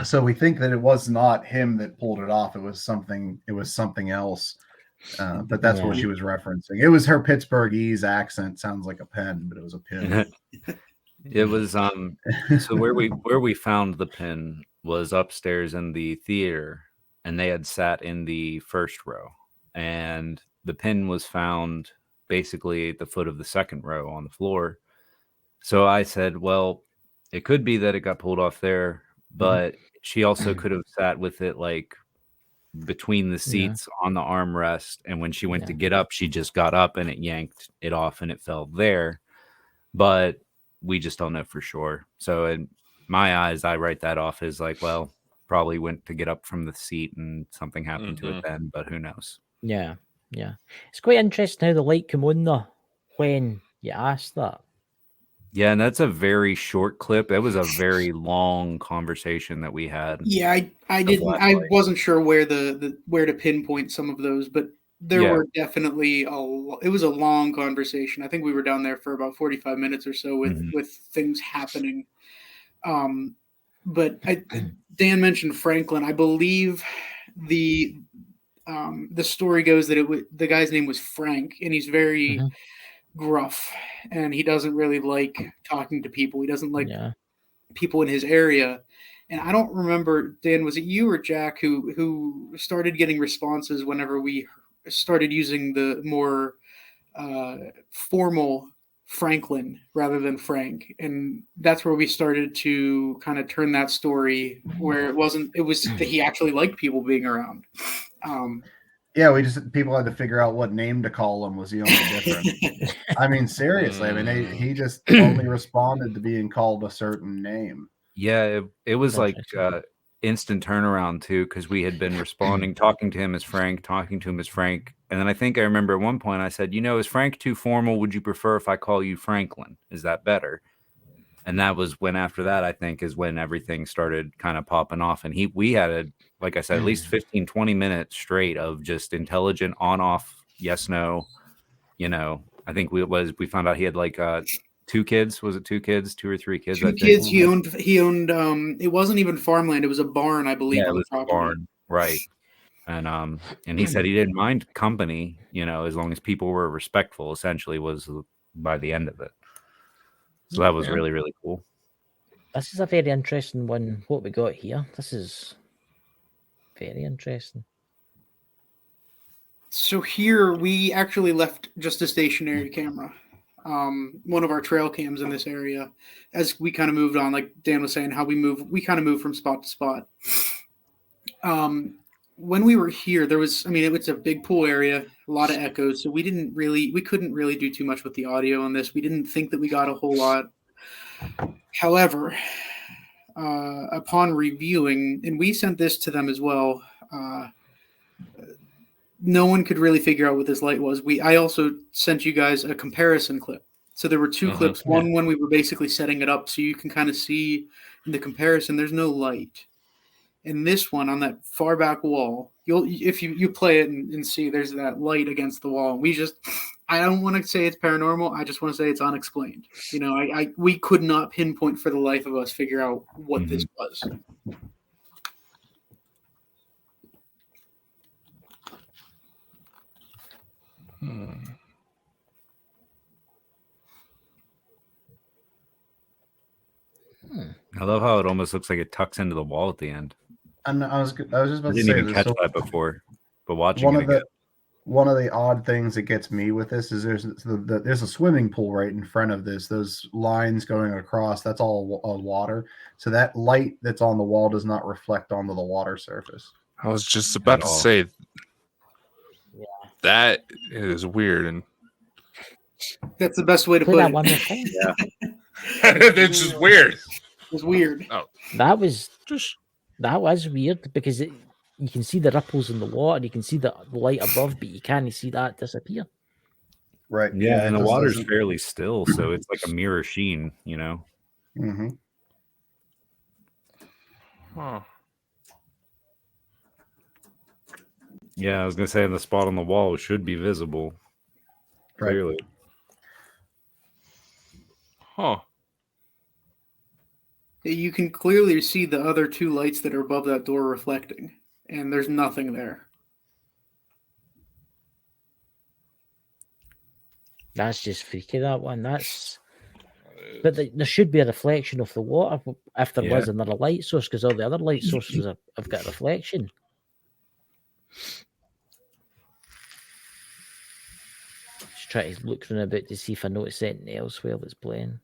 So we think that it was not him that pulled it off. It was something else. But that's what she was referencing. It was her Pittsburghese accent. Sounds like a pen, but it was a pin. It was so where we found the pin was upstairs in the theater, and they had sat in the first row, and the pin was found basically at the foot of the second row on the floor. So I said, well, it could be that it got pulled off there, but she also could have sat with it like between the seats on the armrest, and when she went to get up, she just got up and it yanked it off and it fell there. But we just don't know for sure. So in my eyes, I write that off as like, well, probably went to get up from the seat and something happened to it then, but who knows? Yeah. It's quite interesting how the light came on though when you asked that. Yeah, and that's a very short clip. That was a very long conversation that we had. Yeah, I wasn't sure where where to pinpoint some of those, but there were definitely it was a long conversation. I think we were down there for about 45 minutes or so with things happening. But Dan mentioned Franklin. I believe the story goes that the guy's name was Frank, and he's very gruff, and he doesn't really like talking to people. He doesn't like people in his area. And I don't remember, Dan, was it you or Jack who started getting responses whenever we started using the more formal Franklin rather than Frank? And that's where we started to kind of turn that story where it was that he actually liked people being around. Yeah, people had to figure out what name to call him was the only difference. I mean, seriously, I mean, he just only responded to being called a certain name. Yeah, it was like instant turnaround too, because we had been responding, talking to him as Frank, and then I think I remember at one point I said, "Is Frank too formal? Would you prefer if I call you Franklin? Is that better?" And that was when, after that, I think, is when everything started kind of popping off, and we had like I said, at least 15, 20 minutes straight of just intelligent on-off, yes, no. I think we found out he had like 2 kids. Was it 2 kids? 2 or 3 kids? 2 kids. He owned. It wasn't even farmland. It was a barn, I believe. Yeah, it was a barn, right? And he said he didn't mind company, as long as people were respectful. Essentially, was by the end of it. So that was really, really cool. This is a very interesting one. What we got here. This is very interesting. So here we actually left just a stationary camera, one of our trail cams in this area, as we kind of moved on. Like Dan was saying, how we kind of moved from spot to spot. When we were here, it was a big pool area, a lot of echoes. So we couldn't really do too much with the audio on this. We didn't think that we got a whole lot. However, upon reviewing, and we sent this to them as well. No one could really figure out what this light was. I also sent you guys a comparison clip. So there were two clips. One when we were basically setting it up, so you can kind of see in the comparison. There's no light. And this one on that far back wall, if you play it and see, there's that light against the wall. I don't want to say it's paranormal. I just want to say it's unexplained. We could not pinpoint for the life of us figure out what this was. I love how it almost looks like it tucks into the wall at the end. And I was just about to say, I didn't even catch that before, but watching one of the odd things that gets me with this is there's a swimming pool right in front of this. Those lines going across, that's all water. So that light that's on the wall does not reflect onto the water surface. I was just about to say, that is weird, and that's the best way to put it. One more time. Yeah, it's just weird. It was weird. Oh, that was weird because you can see the ripples in the water, you can see the light above, but you can't see that disappear. Right. Yeah, and the water's fairly still, so it's like a mirror sheen, Mm-hmm. Huh. Yeah, I was gonna say the spot on the wall should be visible. Clearly. Huh. You can clearly see the other two lights that are above that door reflecting, and there's nothing there. That's just freaky, that one. But there should be a reflection of the water if there was another light source, because all the other light sources have got a reflection. Just try to look through a bit to see if I notice anything elsewhere that's playing.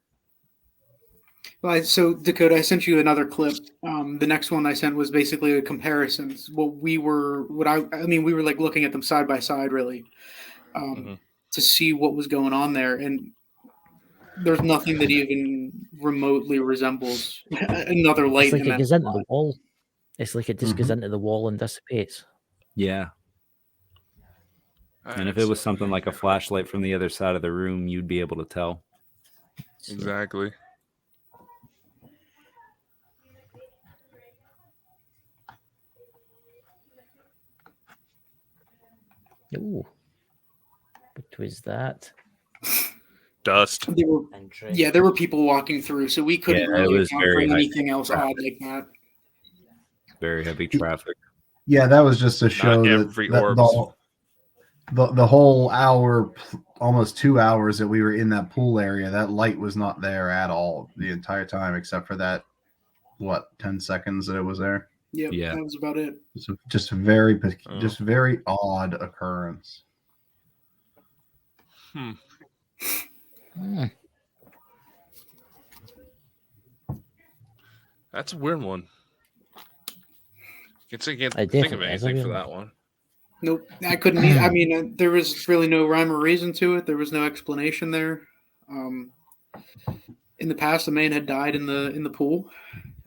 Well, so Dakota, I sent you another clip. The next one I sent was basically a comparison. We were like looking at them side by side, really, to see what was going on there, and there's nothing that even remotely resembles another light. It's like it goes into the wall. It's like it just goes into the wall and dissipates. Yeah. And if it was something like a flashlight from the other side of the room, you'd be able to tell. Exactly. Ooh. What was that? Dust. There were people walking through, so we couldn't really account for anything else odd like that. Very heavy traffic. Yeah, that was just to show that the whole hour, almost 2 hours that we were in that pool area, that light was not there at all the entire time, except for that, 10 seconds that it was there. Yep, yeah, that was about it. Just very odd occurrence. That's a weird one. I can't think of anything for that one. Nope, I couldn't. I mean, there was really no rhyme or reason to it. There was no explanation there. In the past, a man had died in the pool,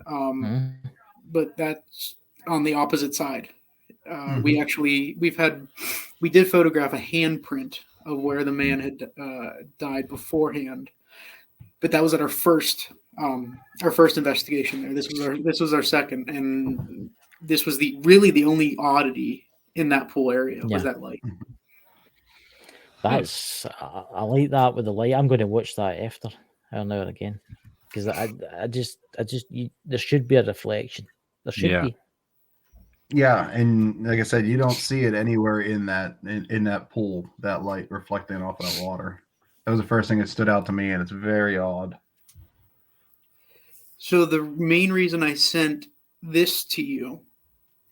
but that's on the opposite side. We did photograph a handprint of where the man had died beforehand, but that was at our first investigation there. This was our second, and this was the only oddity in that pool area was that light. That's I like that with the light. I'm going to watch that after an hour again, because there should be a reflection. There should be. Yeah, and like I said, you don't see it anywhere in that pool, that light reflecting off that water. That was the first thing that stood out to me, and it's very odd. So the main reason I sent this to you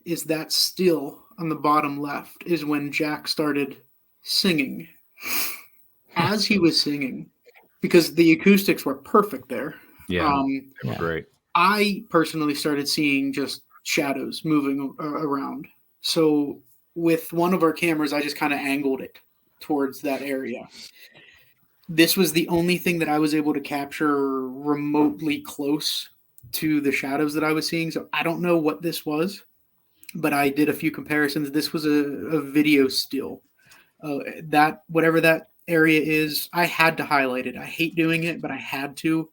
is that still on the bottom left is when Jack started singing. As he was singing, because the acoustics were perfect there. Yeah, great. I personally started seeing just shadows moving around. So with one of our cameras, I just kind of angled it towards that area. This was the only thing that I was able to capture remotely close to the shadows that I was seeing. So I don't know what this was, but I did a few comparisons. This was a video still. That whatever that area is, I had to highlight it. I hate doing it, but I had to,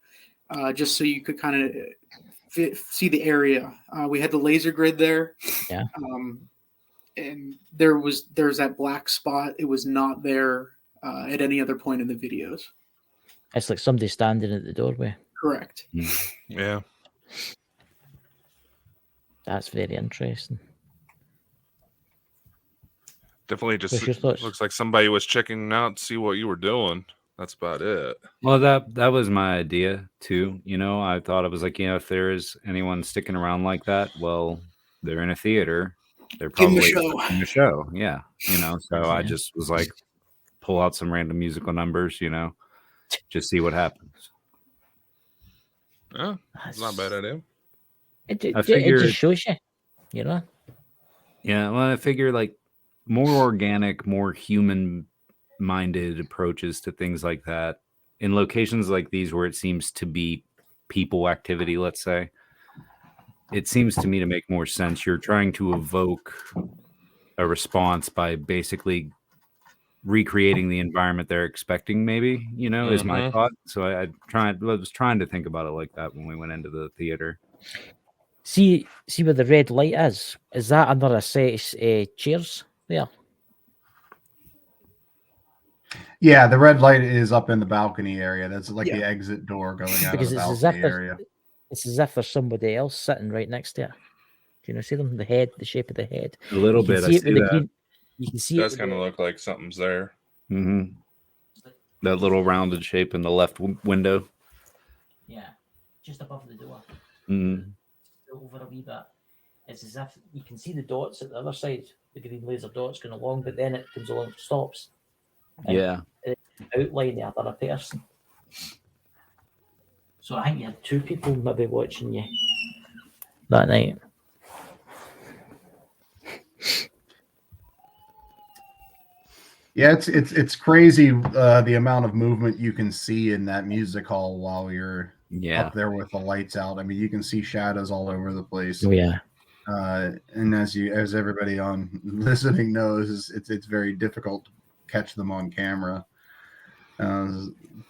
just so you could kind of see the area. We had the laser grid there. Yeah. And there's that black spot. It was not there at any other point in the videos. It's like somebody standing at the doorway. Correct. Yeah. That's very interesting. Definitely just looks like somebody was checking out to see what you were doing. That's about it. Well, that was my idea too. You know, I thought it was like, you know, if there is anyone sticking around like that, well, they're in a theater. They're probably in the show. Yeah. You know, so I just was like, pull out some random musical numbers, you know, just see what happens. Yeah, that's not a bad idea. It just shows you, you know? Yeah, well, I figure like more organic, more human-minded approaches to things like that in locations like these where it seems to be people activity, let's say, it seems to me to make more sense. You're trying to evoke a response by basically recreating the environment they're expecting, maybe, you know, is my thought. So I was trying to think about it like that when we went into the theater. See where the red light is? Is that another set of chairs there? Yeah, the red light is up in the balcony area. That's like the exit door going out of the balcony area. It's as if there's somebody else sitting right next to it. Do you see them? The head, the shape of the head. A little bit. I see that. You can see it. Does kind of look like something's there. Mm-hmm. That little rounded shape in the left window. Yeah, just above the door. Mm-hmm. Over a wee bit. It's as if you can see the dots at the other side, the green laser dots going along, but then it comes along, stops. Yeah. It outline the other person. So I think you had two people maybe watching you that night. Yeah, it's crazy the amount of movement you can see in that music hall while you're up there with the lights out. I mean, you can see shadows all over the place. Oh yeah. And as everybody on listening knows, it's very difficult to catch them on camera.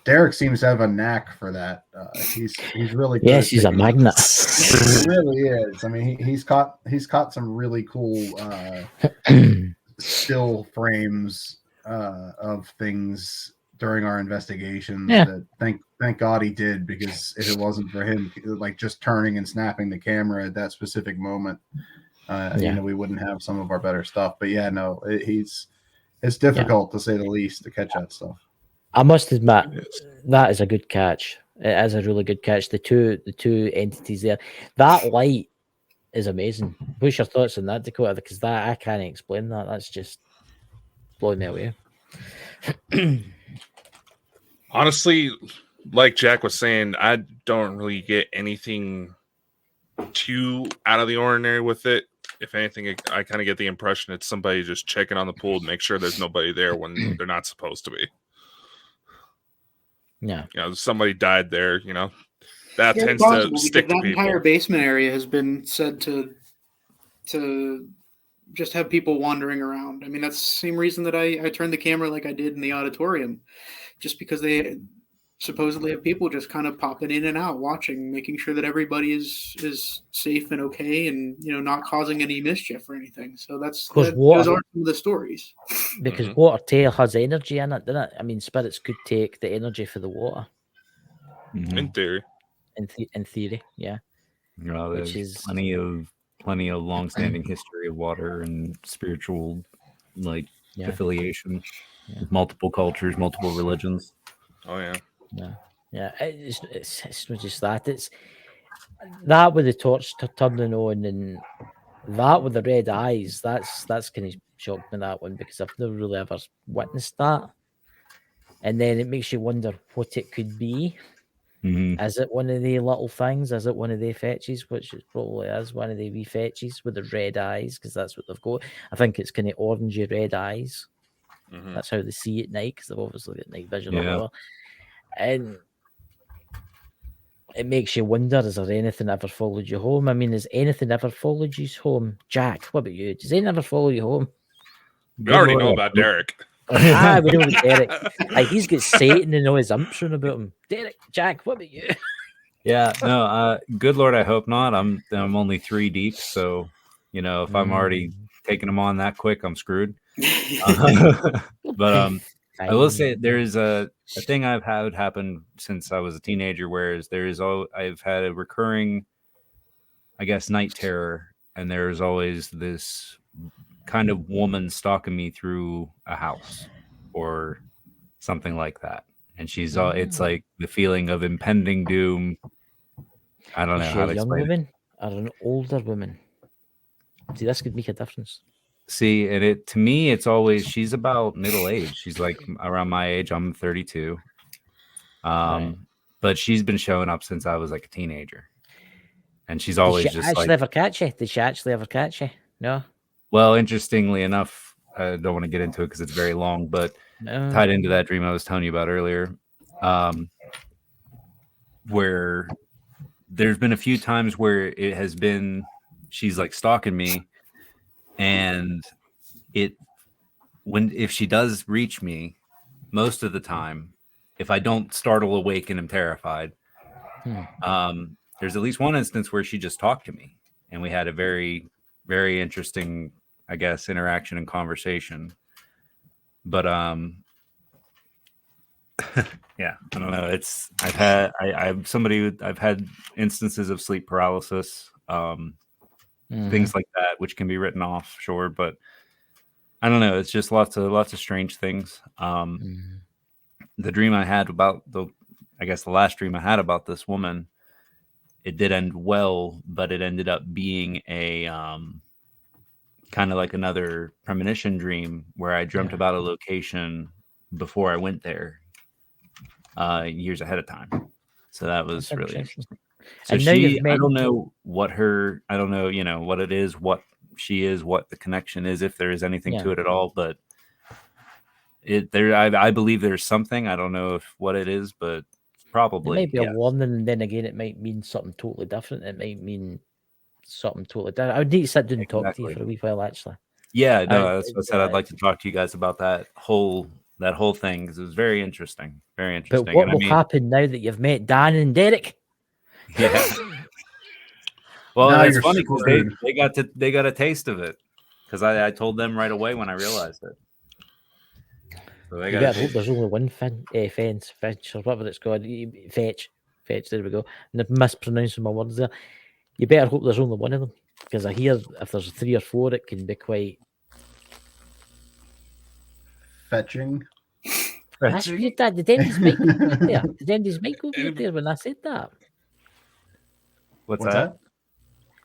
Derek seems to have a knack for that. He's really good. Yes, he's a magnet. He really is. I mean, he's caught some really cool still frames of things during our investigations. Yeah. That thank God he did, because if it wasn't for him, like just turning and snapping the camera at that specific moment, you know, we wouldn't have some of our better stuff. But yeah, no, it's difficult to say the least to catch that stuff. I must admit, that is a good catch. It is a really good catch. The two entities there. That light is amazing. What's your thoughts on that, Dakota? Because that I can't explain that. That's just blowing me away. Honestly, like Jack was saying, I don't really get anything too out of the ordinary with it. If anything, I kind of get the impression it's somebody just checking on the pool to make sure there's nobody there when they're not supposed to be. Yeah, you know, somebody died there. You know, that tends to stick to people. That entire basement area has been said to just have people wandering around. I mean, that's the same reason that I turned the camera like I did in the auditorium, just because they supposedly have people just kind of popping in and out, watching, making sure that everybody is safe and okay, and you know, not causing any mischief or anything. So those are some of the stories. Because water has energy in it, doesn't it? I mean, spirits could take the energy for the water. Mm-hmm. In theory. In theory, yeah. Well, there's plenty of long-standing history of water and spiritual affiliation with multiple cultures, multiple religions. Oh yeah. Yeah. It's not just that. It's that with the torch turning on, and that with the red eyes. That's kind of shocked me, that one, because I've never really ever witnessed that. And then it makes you wonder what it could be. Mm-hmm. Is it one of the little things? Is it one of the fetches? Which it probably is one of the wee fetches with the red eyes, because that's what they've got. I think it's kind of orangey red eyes. Mm-hmm. That's how they see at night, because they've obviously got night vision. Yeah. And it makes you wonder, is there anything ever followed you home? I mean, has anything ever followed you home? Jack, what about you? Does anything ever follow you home? We already know about Derek. We know about Derek. Like, he's got Satan and all his assumption about him. Derek, Jack, what about you? Yeah, no, good Lord, I hope not. I'm only 3 deep, so if I'm already taking them on that quick, I'm screwed. But I will say there is a thing I've had happen since I was a teenager, whereas I've had a recurring, I guess, night terror, and there's always this kind of woman stalking me through a house or something like that, and she's it's like the feeling of impending doom. I don't know how to explain young woman or an older woman? See, this could make a difference. See, and to me, it's always, she's about middle age. She's like around my age. I'm 32. But she's been showing up since I was like a teenager. And she's always Did she actually ever catch you? Did she actually ever catch you? No. Well, interestingly enough, I don't want to get into it because it's very long, but tied into that dream I was telling you about earlier, where there's been a few times where it has been, she's like stalking me, and if she does reach me, most of the time, if I don't startle awake and am terrified, there's at least one instance where she just talked to me, and we had a very, very interesting, I guess, interaction and conversation. But yeah, I don't know. I've had instances of sleep paralysis, things like that, which can be written off, sure, but I don't know. It's just lots of strange things. The dream I had about the last dream I had about this woman, it did end well, but it ended up being a kind of like another premonition dream where I dreamt about a location before I went there years ahead of time. So that was really interesting. So I don't know what it is, what she is, what the connection is, if there is anything to it at all, but I believe there's something. I don't know what it is, but probably. It might be a warning, and then again, it might mean something totally different. It might mean something totally different. I would need to sit down and talk to you for a wee while, actually. Yeah, no, that's what I said. I'd like to talk to you guys about that whole thing, because it was very interesting. Very interesting. But what will happen now that you've met Dan and Derek? Yeah. Well, it's funny because they got a taste of it, because I told them right away when I realized it. So you better hope there's only one fence, or whatever it's called. Fetch. There we go. And I'm mispronouncing my words there. You better hope there's only one of them, because I hear if there's 3 or 4, it can be quite fetching. That's weird. That the Dendy's mic over there. The Dendy's mic over there when I said that. What's that?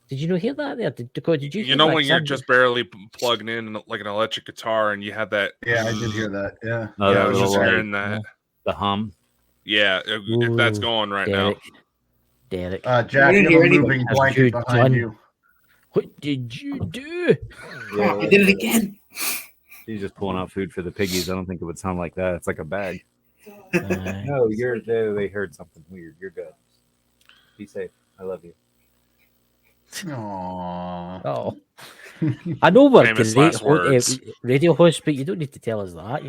Did you not hear that there? Did you? You know when you're just barely plugging in like an electric guitar, and you had that. Yeah, I did hear that. Yeah. I was just hearing that. The hum. Yeah, if that's going right now. Derek. Jack, you have a moving blanket behind you. What did you do? Yeah, I did it again. She's just pulling out food for the piggies. I don't think it would sound like that. It's like a bag. No, they heard something weird. You're good. Be safe. I love you. Aww. Oh. I know we're great radio hosts, but you don't need to tell us that,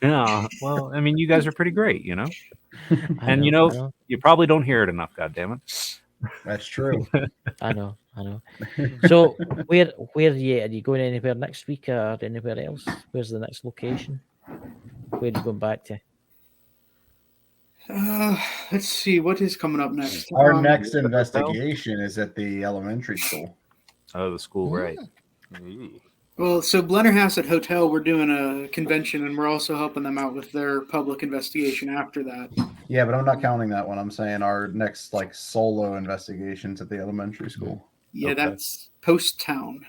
Yeah. Well, I mean, you guys are pretty great, And you probably don't hear it enough, goddammit. That's true. I know. So where are you going anywhere next week or anywhere else? Where's the next location? Where are you going back to? Let's see what is coming up next. Our next investigation is at the elementary school. Oh, the school, right. Ooh. Well, so Blennerhassett Hotel, we're doing a convention, and we're also helping them out with their public investigation after that. Yeah, but I'm not counting that one. I'm saying our next solo investigations at the elementary school. Yeah, that's Post Town.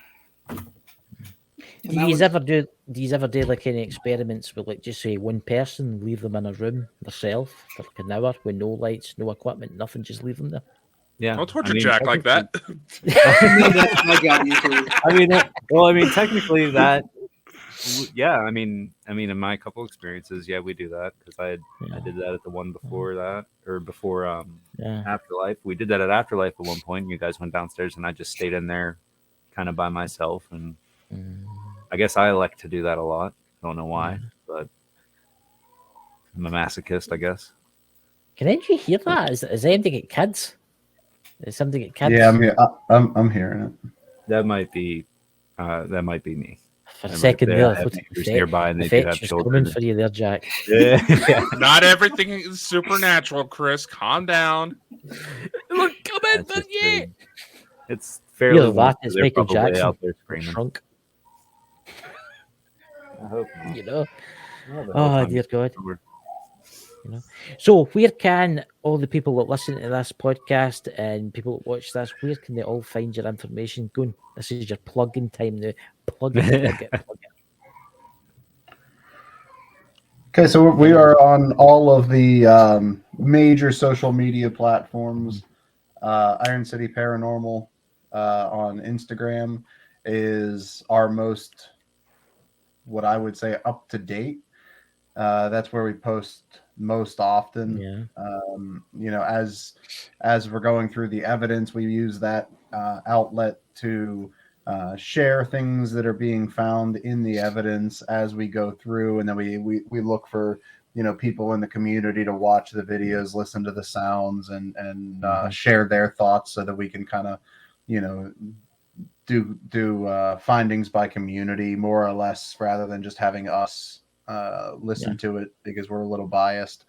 Do you ever do like any experiments with just say one person, leave them in a room themselves for like an hour with no lights, no equipment, nothing, just leave them there? Yeah, don't torture Jack like that. That's my job usually. technically that Yeah, I mean, in my couple experiences, yeah, we do that because I did that at the one before that, or before Afterlife. We did that at Afterlife at one point. You guys went downstairs, and I just stayed in there, kind of by myself. And I guess I like to do that a lot. Don't know why, but I'm a masochist, I guess. Can anybody hear that? Is anybody get kids? Is somebody get kids? Yeah, I'm hearing it. That might be me. For a second there, I thought nearby and the they do have fetch was children. coming for you there, Jack. Yeah. Not everything is supernatural, Chris. Calm down. Look, come in for you. It's fairly. Either that is Michael Jackson out there screaming. Shrunk. I hope. You know. Well, Oh dear God. You know. So where can all the people that listen to this podcast and people that watch this, where can they all find your information? Go on. This is your plug-in time now. Plug it. Okay, so we are on all of the major social media platforms. Iron City Paranormal on Instagram is our most, what I would say, up to date. That's where we post most often. You know, as we're going through the evidence, we use that outlet to share things that are being found in the evidence as we go through, and then we look for, you know, people in the community to watch the videos, listen to the sounds, and share their thoughts so that we can kind of, you know, do findings by community more or less, rather than just having us listen to it, because we're a little biased.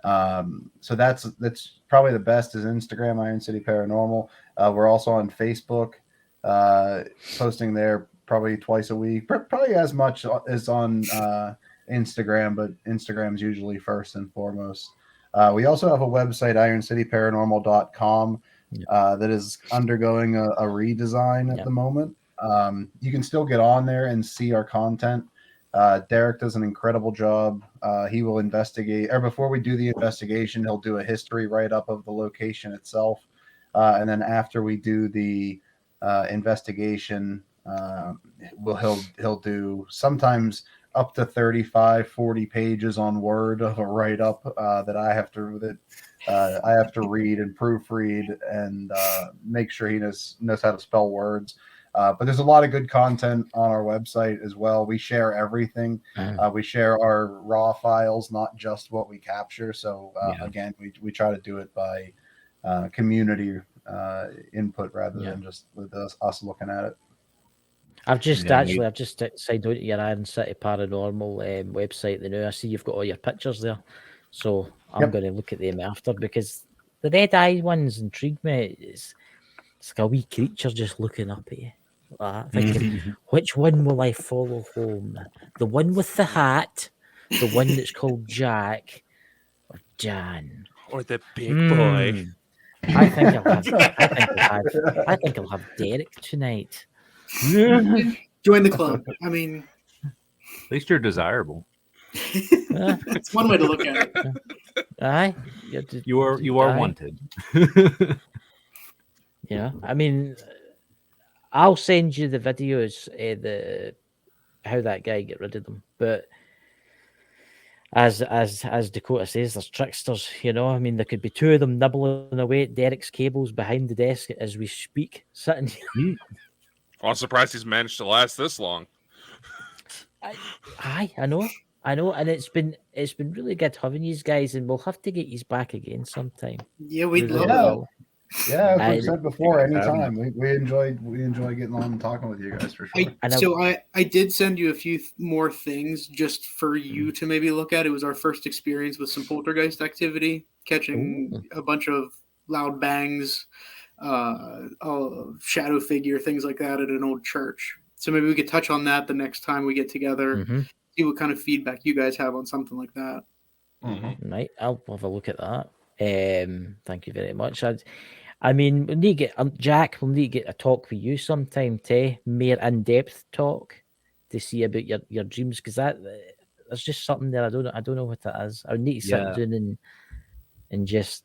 So that's probably the best is Instagram, Iron City Paranormal. We're also on Facebook, posting there probably twice a week, probably as much as on Instagram, but Instagram's usually first and foremost. We also have a website, ironcityparanormal.com, that is undergoing a redesign at the moment. You can still get on there and see our content. Derek does an incredible job. He will investigate, or before we do the investigation, he'll do a history write-up of the location itself. And then after we do the investigation, he'll do sometimes up to 35, 40 pages on Word of a write-up that I have to read and proofread and make sure he knows how to spell words. But there's a lot of good content on our website as well. We share everything. We share our raw files, not just what we capture. So again, we try to do it by community input rather than just with us looking at it. I've just signed on to your Iron City Paranormal website. Now I see you've got all your pictures there, so I'm going to look at them after, because the red eye ones intrigue me. It's like a wee creature just looking up at you, thinking, which one will I follow home? The one with the hat, the one that's called Jack, or Jan, or the big boy? I think I'll have Derek tonight. Join the club. I mean, at least you're desirable. It's one way to look at it. Aye, you are wanted. Yeah, I mean, I'll send you the videos, how that guy get rid of them. But as Dakota says, there's tricksters. You know, I mean, there could be two of them nibbling away at Derek's cables behind the desk as we speak, sitting here. Well, I'm surprised he's managed to last this long. I know, and it's been really good having you guys, and we'll have to get you back again sometime. Yeah, we'd love it. Yeah, as we said before, anytime. We enjoy getting on and talking with you guys for sure. I did send you a few more things just for you to maybe look at. It was our first experience with some poltergeist activity, catching a bunch of loud bangs, a shadow figure, things like that at an old church. So maybe we could touch on that the next time we get together, see what kind of feedback you guys have on something like that. Right, I'll have a look at that. Thank you very much. I mean, we need to get Jack. We'll need to get a talk with you sometime, more in-depth talk to see about your dreams, because there's just something there. I don't know what that is. I would need to sit down and just,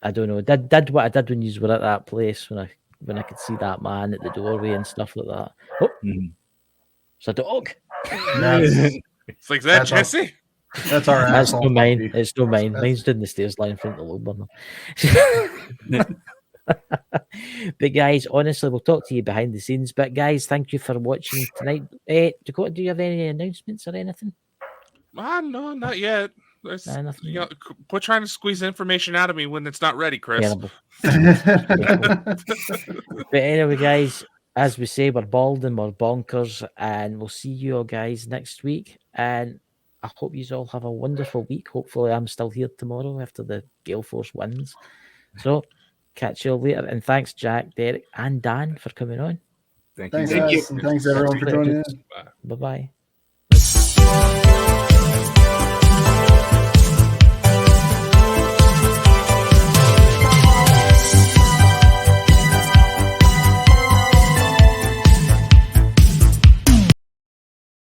I don't know. Did what I did when you were at that place when I could see that man at the doorway and stuff like that. Oh, it's a dog. It's like that, Jesse. That's our That's asshole. no mine. Puppy. It's no mine. Mine's down the stairs lying in front of the low burner. But guys, honestly, we'll talk to you behind the scenes. But guys, thank you for watching tonight. Dakota, do you have any announcements or anything? No, not yet. Nothing You know, quit trying to squeeze information out of me when it's not ready, Chris. Terrible. But anyway, guys, as we say, we're bald and we're bonkers, and we'll see you all guys next week. And I hope you all have a wonderful week. Hopefully, I'm still here tomorrow after the Gale Force wins. So, catch you all later. And thanks, Jack, Derek, and Dan for coming on. Thank Thanks, you. guys. And thanks, everyone, for joining in. Bye bye.